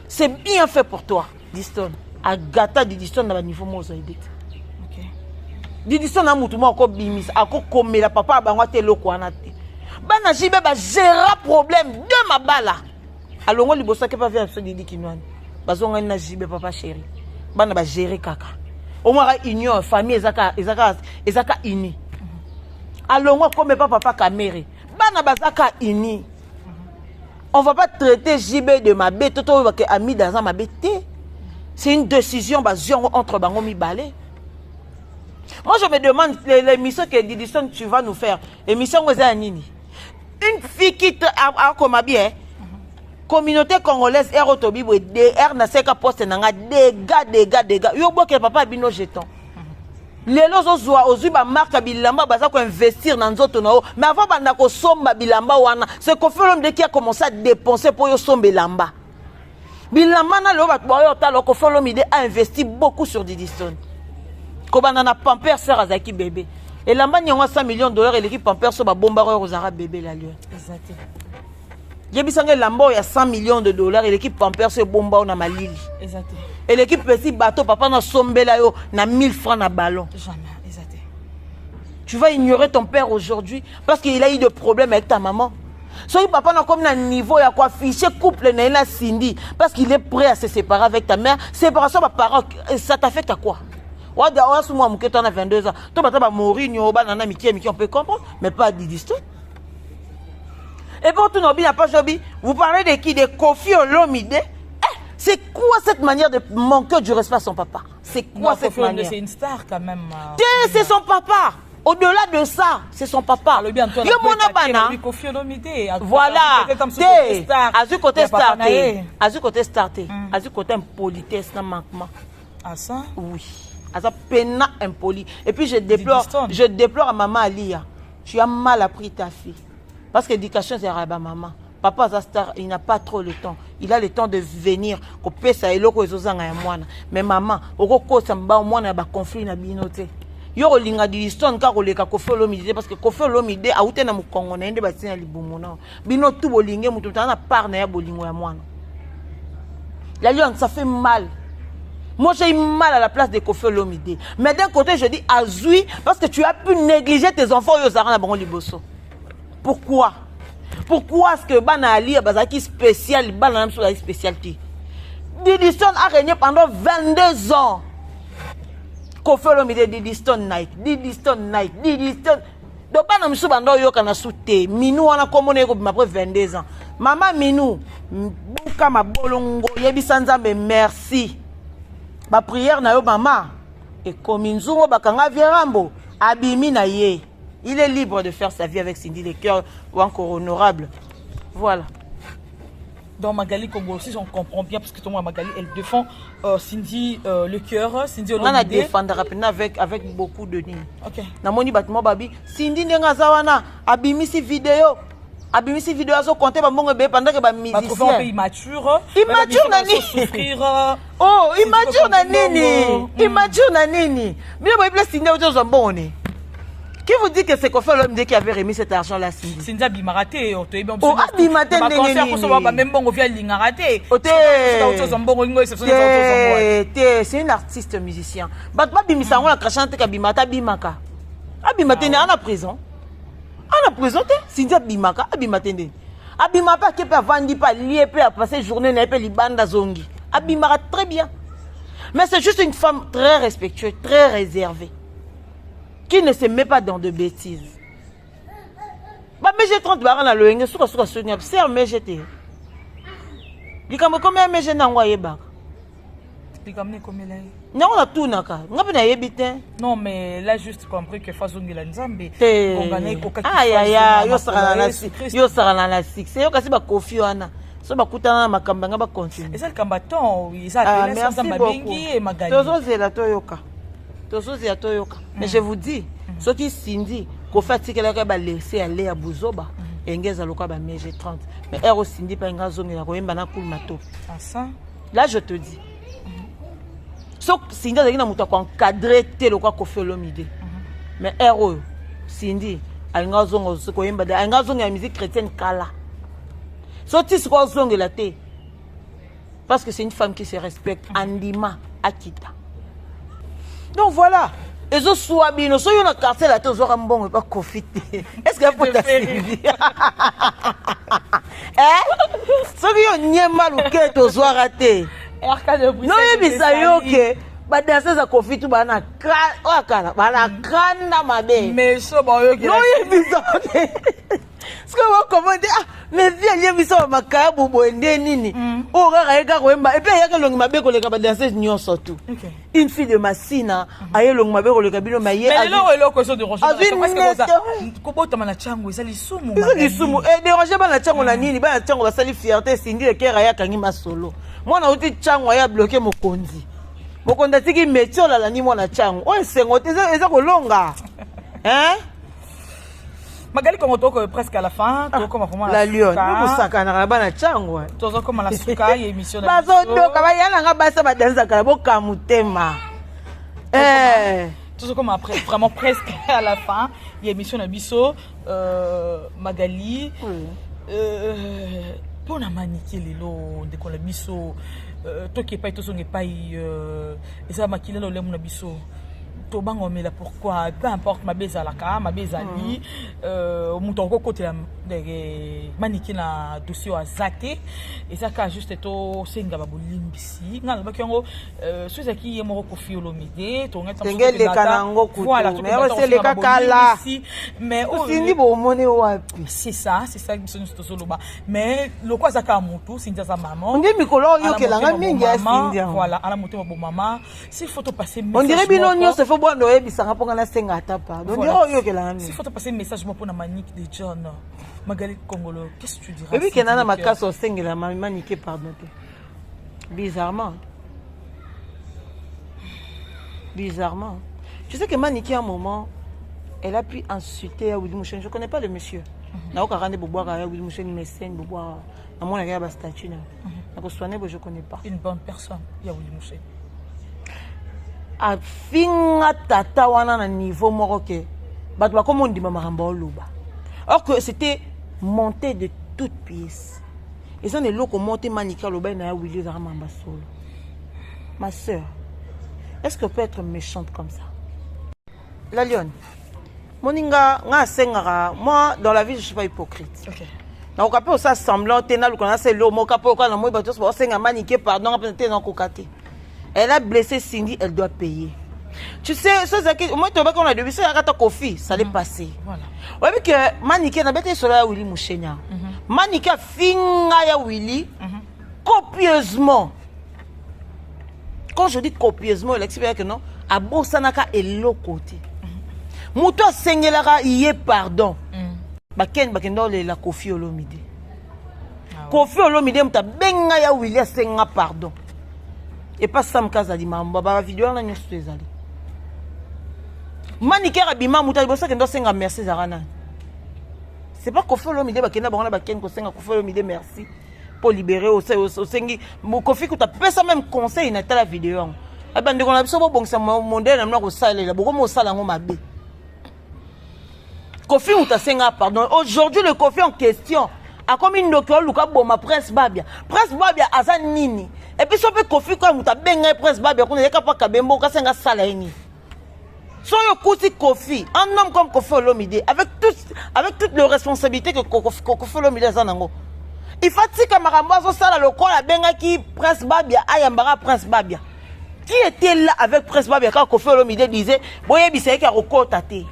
C'est bien fait pour toi, Didi Stone. Agata Didi Stone na ba niveau mo zo edit. OK. Didi Stone na mutu mo ko bimis, akokomela papa bango te loko wana te. Bana jibe ba gérer problème de mabala. Alongo libosa ke pa vient so Didi Kinwani. Bazonga na jibe papa chéri. Bana ba gérer kaka. Au moins union famille ezaka uni. Alongo comme papa Kamere. Bana bazaka uni. On va pas traiter JB de ma bête toto que ami dans ma bête. C'est une décision basée entre bango mibale. Moi je me demande l'émission que Didi Stone tu vas nous faire. Émission aux nini. Une fille qui a comme bien communauté congolaise Erotobi boy DR na seka poste nanga dégâts yo boke papa bino jeton lelo zozwa ozwi ba marque bilamba baza ko investir na nzoto na o mais avant banda ko somba bilamba wana c'est Kofi Olomide qui a commencé à dépenser pour yo somba bilamba na lo ba boyo ta lo Kofi Olomide a investi beaucoup sur Didi Stone ko bana na Pampers sœur azaki bébé et lamba nyonga 100 millions de dollars et l'équipe Pampers so ba bombareur aux arabes bébé la lieu exactement. Yebisanga lambo ya 100 millions de dollars et l'équipe Pampers se bomba na malili. Exactement. Et l'équipe petit bateau papa na sombela yo na 1000 francs na ballon. Jamais, exactement. Tu vas ignorer ton père aujourd'hui parce qu'il a eu des problèmes avec ta maman. Soki papa n'a comme un niveau, il y a quoi afficher couple na Cindy parce qu'il est prêt à se séparer avec ta mère. Séparation par parents, ça t'affecte à quoi? Ouais, d'ailleurs, moi, mon a 22 ans. Toi, tu vas mourir, on peut comprendre, mais pas à Didiston. Et pour tout le monde, pas Jobi, vous parlez de qui? De Kofi Olomide. C'est quoi cette manière de manquer du respect à son papa? C'est quoi cette manière? C'est une star quand même. C'est son papa. Au-delà de ça, c'est son papa. Voilà. Azu côté starté. Azu côté starté. Azu côté impolitesse, n'a manquement. Ah ça? Oui. Azu pena impoli. Et puis je déplore à maman Alia. Tu as mal appris ta fille. Parce que l'éducation c'est à maman. Papa Zastar, il n'a pas trop le temps. Il a le temps de venir. Mais maman, il conflit na binote. Yo linga di histoire ka koleka Kofi Olomide parce que Kofi Olomide a outé na mukongo na ende batina libumu na. Bino tout bolinge mutu na part na ya bolingo ya mwana. La lion ça fait mal. Moi j'ai eu mal à la place de Kofi Olomide. Mais d'un côté je dis azui parce que tu as pu négliger tes enfants yo zara na bango liboso. Pourquoi? Pourquoi est-ce que bana ali bazaki spécial bana na la spécialité? Didiston a régné pendant 22 ans. Kofi Olomide Didiston night. Donc pas na bando yo kana soute. Minou wana komone ko après 22 ans. Maman Minou, buka mabolongo yebisa Nzambe merci. Ba prière na yo maman et comme nzungo bakanga vierambo abimi na ye. Il est libre de faire sa vie avec Cindy, le cœur ou encore honorable. Voilà. Dans Magali Congo aussi, on comprend bien parce que toi, Magali, elle défend Cindy le cœur, Cindy Olomide. On a défendu rapidement avec beaucoup de lignes. Ok. Namoni battement babi, Cindy Nengazawana, abimisi vidéo. Abimisi vidéo azo compter ba mongo be pendant que ba musicien. Ba trouver un peu immature. Immature na nini? Oh, immature na nini? Immature na nini? Bien ba place Cindy ozo zambone. Qui vous dit que c'est Kofi Olomide qui avait remis cet argent-là, Cindy? Cindy Abimaraté. Oh, Abimaraté, c'est une artiste musicien. Abimaraté est en prison. En prison, Cindy Abimaka, Abimaraté. Abimaka qui peut vendre pas lié, peut passer journée, n'a pas les bandes à zongi. Abimaraté, très bien. Mais c'est juste une femme très respectueuse, très réservée. Qui ne se met pas dans de bêtises. Mais j'ai 30 barres dans le Eng, c'est mais j'étais. Il y a combien de gens qui ont été non, on a tout. Non, mais là, juste compris que Fazongi la Nzambe. Aïe, aïe, aïe, yo sera dans la six. C'est yo kasi ba Kofi wana. So ba kutana makamba ba continue. Et ça le combattant, ils appellent ça Nzamba Bengi et Magali. Tozozela toyoka. Mais je vous dis, ce qui Cindy, qu'on fait que va laisser aller à Bouzoba, et ngeza loka ba meje 30. Mais Ero Cindy pas nga zongi na koyemba na kul mato. Ah ça? Là je te dis. So Cindy a na muta ko encadrer te loka Kofi Olomide. Mais Ero Cindy a nga zongo koyemba da nga zongi ya musique chrétienne kala. So ti ko zongi la te. Parce que c'est une femme qui se respecte, Andima Akita. Donc voilà. Et je suis bien, so yon a quartier la tête, un bon pas confité. Est-ce que vous avez Ce qui yon nie mal ou que to zo raté. Non, il ça yo que ba danser za confité ba na kala, ba na kanda mabe. Mais so ba yo que non, il ça. Ce que vous commandez mais viens lié biso makaya bobo ende nini. O ga ga ko emba et puis ya ke longi mabe ko le ka ba danser nyon surtout. Une fille de Massina aye longi mabe ko le ka bino maye. Mais le question de Roger. Parce que ça ko ta mana chango ça li sumu. Ça li sumu et déranger ba na chango na nini ba na chango ba sali fierté Cindy le kera ya kangi masolo. Moi na uti chango ya bloquer mokonzi. Mokonda tiki métier la ni moi na chango. O sengo eza ko longa. Hein? Magali comme on presque à la fin, comme la lion, nous sakana na bana chango. Tozo comme la suka y émission de bazo do kaba yana nga basa ba danza kala boka mutema. Tozo comme après vraiment presque à la fin, y émission de biso Magali pour la maniquer lelo de la biso to qui pas to songe pas et ça makila lo lemu na biso. Tobango mais là pourquoi peu importe ma bezalaka ma bezali mutoko côté maniki na dossier azate et ça ka juste to senga babolimbisi ngala bakango ceux qui est moko Koffi Olomide to ngata le kanango kutu mais c'est le kakala mais aussi ni bo mone wapi c'est ça biso to soloba mais le quoi zaka mutu sinja za maman on dit mikolo yo kelanga mingi ya sindia voilà ala motema bo maman s'il faut passer on dirait bino se faut bondo ebisanga ponga na senga tapa donc yo kelanga s'il faut passer message moi pour na Manique de John Magali Congolo qu'est-ce que tu diras oui kenana makaso sengela Manique pardon bizarrement tu sais que Manique à un moment elle a pu insulter Willy Mouchen. Je connais pas le monsieur na okarande boboa ka Willy Mouchen mécène boboa na mona ya ba statue na ko soigner je connais pas une bonne personne ya Willy Mouchen a finga tata wana na niveau moko ke bato ba komo ndima maramba oluba or que c'était monté de toutes pièces et ça ne loko monté Manique loba na ya Willy za mamba solo ma sœur est-ce que peut être méchante comme ça la lionne moninga nga sengara moi dans la vie je suis pas hypocrite OK na okape osa semblant tena lu kona se lo moka po kana moi bato so senga Manique pardon peut-être na kokate. Elle a blessé Cindy, elle doit payer. Tu sais, moi, tu vois qu'on a depuis ça, il y a Koffi, ça l'est passé. Voilà. Oui, que Manique n'a pas été sur la Willy Mouchenia. Manique a finga ya Willy copieusement. Quand je dis copieusement, il explique que non, à Bossanaka est l'autre côté. Mouto Sengelara y est pardon. Bakendo la Koffi Olomide. Koffi Olomide mta benga ya Willy a senga pardon. Et pas Sam Kazali mamba ba vidéo na nyoso ezali Manique rabima muta bosa kendo senga merci zarana c'est pas Koffi Olomide ba kenda bangana ba ken ko senga Koffi Olomide merci pour libérer au sengi mo Koffi ko ta pesa même conseil na ta la vidéo e bande ko na biso bo bongisa mondele na ko salela boko mo sala ngo mabe Koffi muta senga pardon aujourd'hui le Koffi en question a comme une docteur Luka Boma Prince Babia aza nini et puis so pe Koffi ko muta benga Prince Babia ko ne ka pa kabembo ka senga sala ini so yo kuti Koffi un homme comme Koffi Olomide avec toutes les responsabilités que Koffi Olomide a nango il fatigue makambo so sala lokola benga ki Prince Babia ayambara Prince Babia qui était là avec Prince Babia quand Koffi Olomide disait boye bisé ka rokota te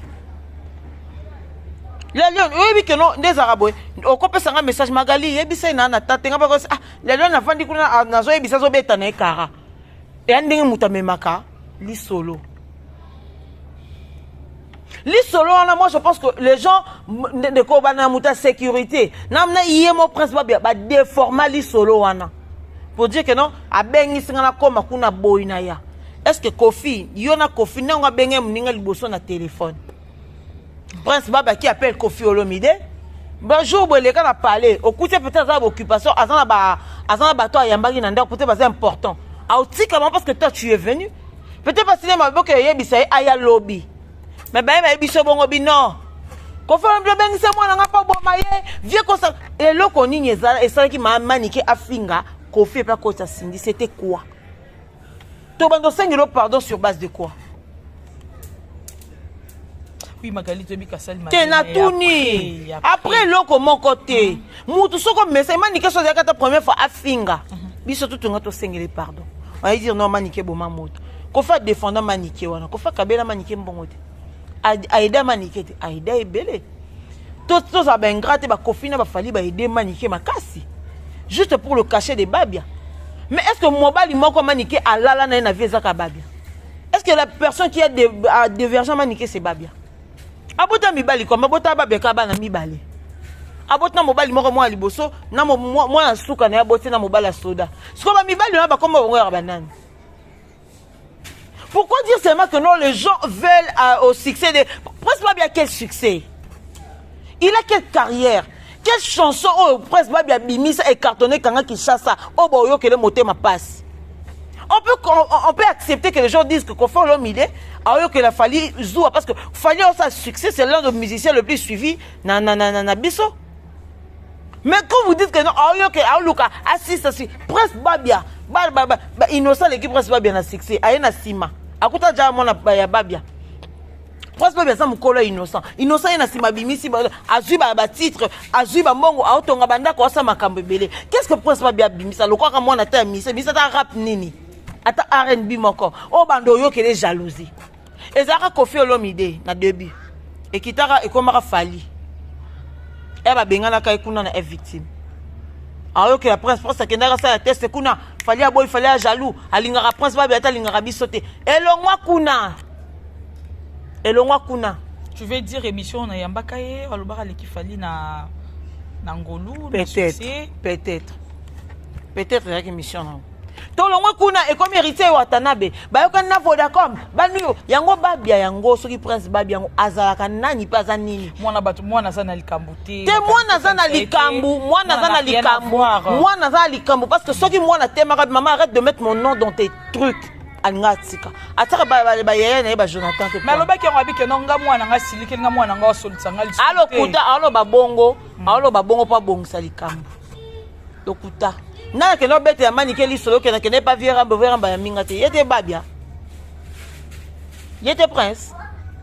la lion oui que non des arabes au kopesa nga message Magali yebisa na tate nga ba la lion afandi kuna na zo yebisa zo beta na ekara et andingi mutamemaka li solo moi je pense que les gens de kobana muta sécurité namna yemo Prince Babia ba déforma li solo wana pour dire que non abengi singa na koma kuna boyina ya est-ce que Koffi yona Koffi nga benge muninga liboso na téléphone Prince Babia qui appelle Koffi Olomide bonjour les gars a parlé au côté peut-être à occupation azana ba toi yambaki na ndako peut-être c'est important auti comment parce que toi tu es venu peut-être parce que ma boke yebisa aya lobby mais ben biso bongo bino Koffi Olomide bengi se mwana nga pa bomaye vieux comme ça et le koni ezala et ça qui m'a Manique afinga Koffi pas quoi ça Cindy c'était quoi to bando sengelo pardon sur base de quoi. Oui, Magali Tobi Kassal après l'eau comme mon côté moutou soko message Manique so la première fois afinga biso tout ngato sengele pardon on va dire non Manique boma moto ko fa défendre Manique wana ko fa kabela Manique mbongote aida Manique te aida ebele tout ça ben gratte ba Koffi na ba fali ba aider Manique makasi juste pour le cacher des Babia mais est-ce que mobali moko Manique alala na vie za ka Babia est-ce que la personne qui a divergent Manique c'est Babia abota mibali comme abota Babia ka bana mibali abota mobali moko moi liboso na moi suka na abota na mobali soda siko ba mibali na ba comme ngwa banane. Pourquoi dire seulement que non les gens veulent au succès de Prince Babia quel succès il a quelle carrière quelle chanson oh Prince Babia bimisa et cartonné kanga qui chasse ça oh boyo que le motema passe. On peut accepter que les gens disent que Koffi Olomide a eu que la Fali Zoua parce que Fali a sa succès, c'est l'un des musiciens le plus suivi na biso. Mais quand vous dites que non, a eu que Aluka assiste Prince Babia, innocent l'équipe Prince Babia na succès, a na sima. akuta ja mona ya babia prince babia za mukolo innocent innocent yana sima bimisi azui ba titre azui ba mbongo aotonga bandako asa makambo ebele qu'est-ce que prince babia bimisa lokaka mona ta misa misa ta rap nini ata R&B moko o bando yo kele jalousie ezaka Koffi Olomide na début ekitaka ekomaka fali eba bengana kai kuna na victime ayo que la prince akendaka sa test kuna fali aboy fali a jaloux alingaka prince babia ata alingaka bisote elongwa kuna tu veux dire émission na yambaka ye alobaka leki fali na ngolu peut-être avec émission na tolongwa kuna ekomi héritier Watanabe bayoka na Vodacom banuyo yango babia yango soki prince babia yango azalaka nani pe aza nini mwana za na likambo te mwana za na likambo parce que soki mwana temaka maman arrête de mettre mon nom dans tes trucs angatika ataka ba yaya na ba Jonathan te mais lobaki yango abike nonga mwana nga silike nga mwana nga solitsa nga lisite alo kuta alo babongo pa bongisa likambo lokuta na ke no bete ya mani ke lisolo ke na ke ne pas veramba ya minga te yete babia yete prince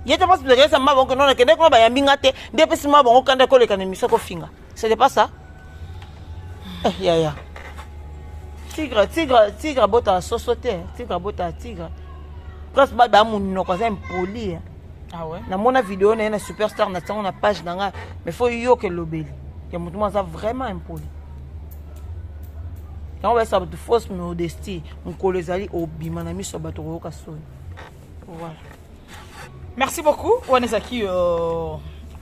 de resa ma bonko non ke ne ko ba ya minga te depuis ma bonko kanda ko le kana misa ko finga c'est pas ça ya tigre bota sosote tigre prince babia munno ko za impoli ah ouais na mona vidéo na superstar na tanga na page nanga mais faut yo ke lobeli ya mutu ma za vraiment impoli. Quand on va savoir de fausse modestie, on colle les alliés au bimanami sur bateau kasson. Voilà. Merci beaucoup. On est qui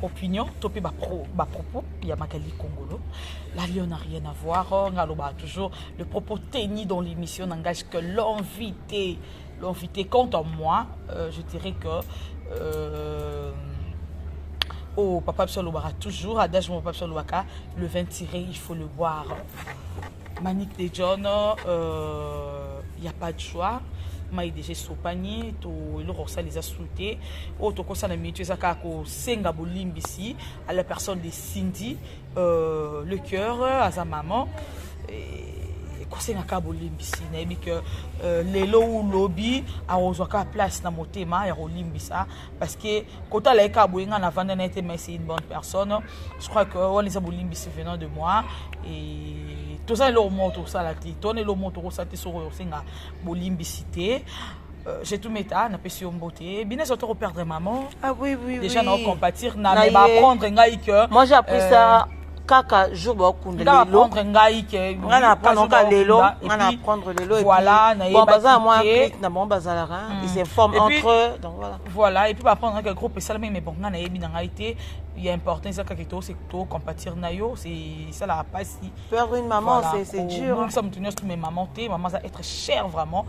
opinion, topé propos, il y a Magali Congolo. La Lyon n'a rien à voir. On a toujours le propos tenu dans l'émission n'engage que l'invité. Quant à moi, je dirais que oh, Papa Absolobara toujours, adage mon Papa Absolobaka, le vin tiré, il faut le boire. Manique de John, il n'y a pas de choix. Maï déjà sopani, to le rosa les a sauté. Autre chose à la minute, ça kako senga bolimbisi à la personne de Cindy, le cœur à sa maman. Kosenga ka bolimbisi na ebi que lelo ou lobby a ozoka place na motema ya bolimbisa parce que kota la ka boyenga na vanda na été mais c'est une bonne personne. Je crois que on les a bolimbisi venant de moi et tout ça le moto ça la ti tonne le moto ça te sur senga bolimbisité. J'ai tout méta na pesi beauté bien les autres perdre maman. Ah oui déjà non compatir na mais ba prendre ngai que moi j'ai appris ça kaka jour ba kunda lelo prendre ngai ke ngana prendre lelo ngana prendre lelo voilà et bon bazar moi clic na bon bazalaka ils s'informent entre eux donc voilà et puis va prendre un groupe ça mais bon ngana yebi na ngai il y a important ça kakito c'est to compatir na yo c'est ça la pas si perdre une maman c'est dur nous sommes tenus tous mes mamans maman ça être cher vraiment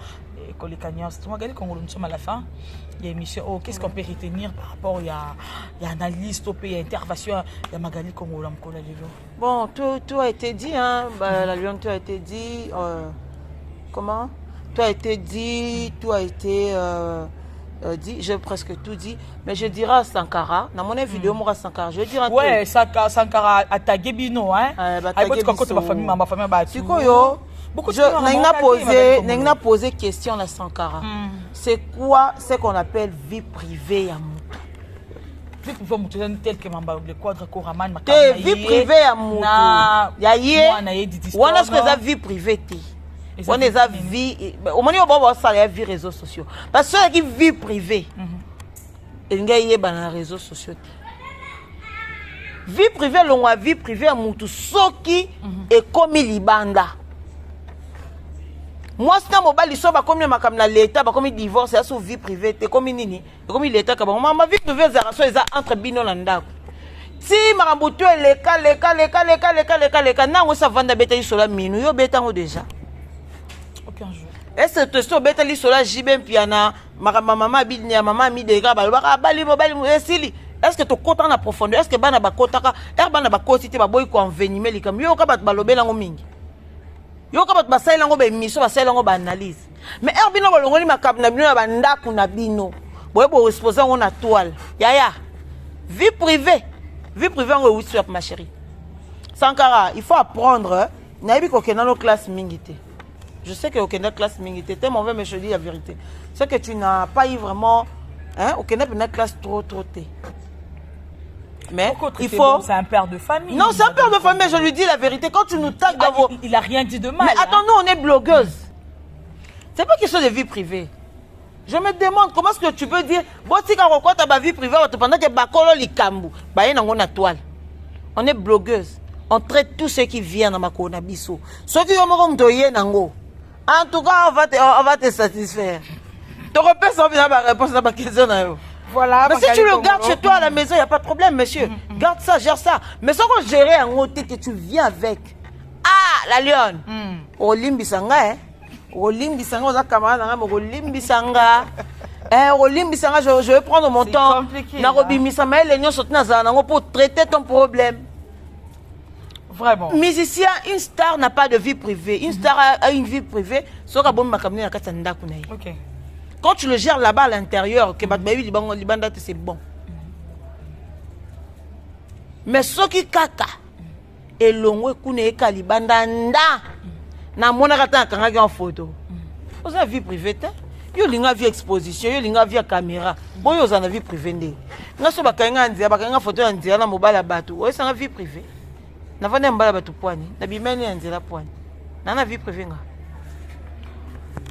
que les cagnons tu m'as regardé quand nous sommes à la fin il y a émission oh qu'est-ce qu'on peut retenir par rapport il y a analyse il y a intervention il y a Magali Congolo mkola lelo bon tout a été dit hein la Lyon tout a été dit comment tout a été dit dit j'ai presque tout dit mais je dirais Sankara dans mon vidéo moi Sankara je dirais ouais Sankara attaqué bino hein attaqué ma famille ba tu yo n'a posé question à Sankara. C'est quoi ce qu'on appelle vie privée à Moutou? Vie privée à Moutou, tel que le quadre Koraman m'a vie privée à Moutou. On a ce que ça vie privée. On a ça vie. Au moment où on va vie réseaux sociaux. Parce que qui vie privée. Il y a dans les réseaux sociaux. Vie privée, l'on a vie privée à Moutou. Ce qui est comme Libanda. Moi c'est mobile ils sont pas comme l'état pas comme divorce c'est sous vie privée c'est comme nini comme l'état comme ma vie privée c'est entre bino na ndako si marambutu leka nango ça vanda beta isola minu yo beta ngo déjà aucun jour est-ce que tu beta isola jibem piana maman bidnya maman mi de gaba bali esili est-ce que tu content na profondeur est-ce que bana ba kotaka bana ba kotité ba boy ko envenimer likam yo ka ba balobela ngo mingi yo ka bat basala ngo be mission basala ngo ba analyse mais bino bolongoli makab na bino ba ndaku na bino boye bo exposer ngo na toile yaya vie privée ngo oui sur ma chérie Sankara il faut apprendre na yebi ko kenano classe mingité Je sais que aucune classe mingi, tu étais mauvais, mais je dis la vérité. C'est que tu n'as pas eu vraiment, hein, aucune classe trop t'es. Mais il faut. Bon, c'est un père de famille. Non, c'est un père de famille, mais je lui dis la vérité. Quand tu nous tagues dans vos. Il a rien dit de mal. Mais attends, nous, on est blogueuse. C'est pas question de vie privée. Je me demande comment est-ce que tu peux dire, bon, si quand on compte ta vie privée, pendant que Bakolo Likambu, on a toile. On est blogueuse. On traite tous ceux qui viennent dans ma Bisso. Ceux qui ont doyé nango. En tout cas, on va te satisfaire. Tu repères ça, la réponse à ma question. Voilà. Mais si tu le gardes chez toi à la maison, il n'y a pas de problème, monsieur. Garde ça, gère ça. Mais sans qu'on gère un côté que tu viens avec. Ah, la lionne. Olimbisanga, hein. Olimbisanga, on a camarade, Olimbisanga. Olimbisanga, je vais prendre mon temps. Narobimisanga, les gens sont pour traiter ton problème. Vraiment. Musicien, une star n'a pas de vie privée. Une star a une vie privée. Ok. Quand tu le gères là-bas à l'intérieur, c'est bon. Mais ce qui kaka, et l'on est kalibanda na monaka kanga en photo. Vous avez vie privée, yo linga vie exposition, yo linga vie caméra. Bon yo za na vie privée ndé. Nga so bakanga ndia bakanga photo ya ndia na mobala batu. Oyo sanga vie privée. Na vana mbala batu poani, na bimeni ya ndia poani. Na vie privée nga.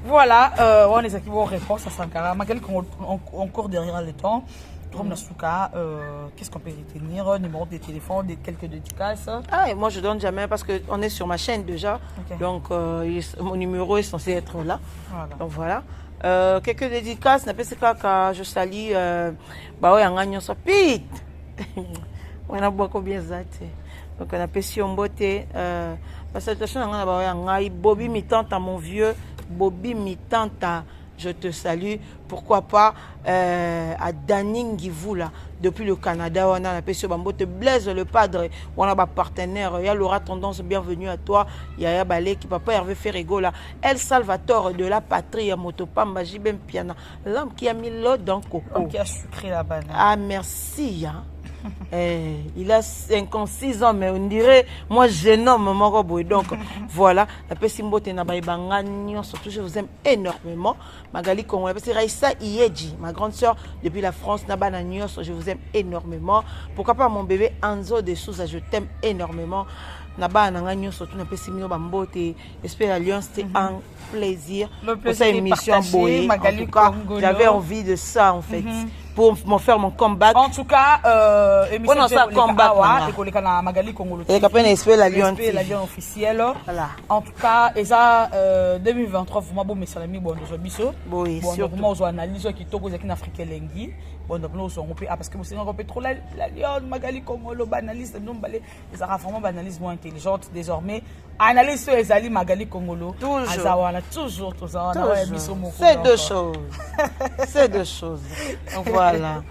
Voilà, on est qui vont répondre à Sankara. Magali, on court derrière le temps. Comme Nasuka, qu'est-ce qu'on peut retenir? Numéro de téléphone, quelques dédicaces. Ah, et moi je donne jamais parce qu'on est sur ma chaîne déjà. Okay. Donc mon numéro est censé être là. Voilà. Donc voilà. Quelques dédicaces, je salue Bao Yanganyo Sopit. On a beaucoup bien zate. Donc on a pêché en beauté. Parce que la situation est Bobby mi-tante à mon vieux. Bobby Mitanta, je te salue. Pourquoi pas à Daning Givula, depuis le Canada, on a la Pessio Bambo, te Blaise le padre, on a un partenaire, il y a Laura Tendance, bienvenue à toi, il y a Balé qui papa Hervé Ferrego là, El Salvatore de la patrie, Motopamba, Jibem Piana, l'homme qui a mis l'eau dans Coco. L'homme qui a sucré la banane. Ah, merci. Hein. Il a 56 ans, mais on dirait, moi, jeune homme, mon robot. Donc, voilà. La Pessimbote Nabaïbangagnon, surtout, je vous aime énormément. Magali Kongo, la Raissa Iedji, ma grande soeur, depuis la France, Nabanagnos, je vous aime énormément. Pourquoi pas mon bébé Anzo de Souza, je t'aime énormément. Nabanagnos, surtout, la Pessimino Bambote, espère l'alliance, c'était un plaisir. Le plaisir pour cette émission Boé. En tout cas, j'avais envie de ça, en fait. Pour me faire mon comeback. En tout cas, émission ça comeback et Magali Congolo. Et qu'après l'esprit la Lyon officielle. Voilà. En tout cas, et ça 2023 vraiment bon mes salami bon de biso. Oui, surtout moi on analyse qui toko qui en Afrique lengi. Bon donc nous on peut parce que c'est on peut trop la Lyon Magali Congolo banaliste non balé les a vraiment banaliste moins intelligente désormais. Analyse les ali Magali Congolo. Toujours. C'est deux choses. C'est deux choses. Voilà.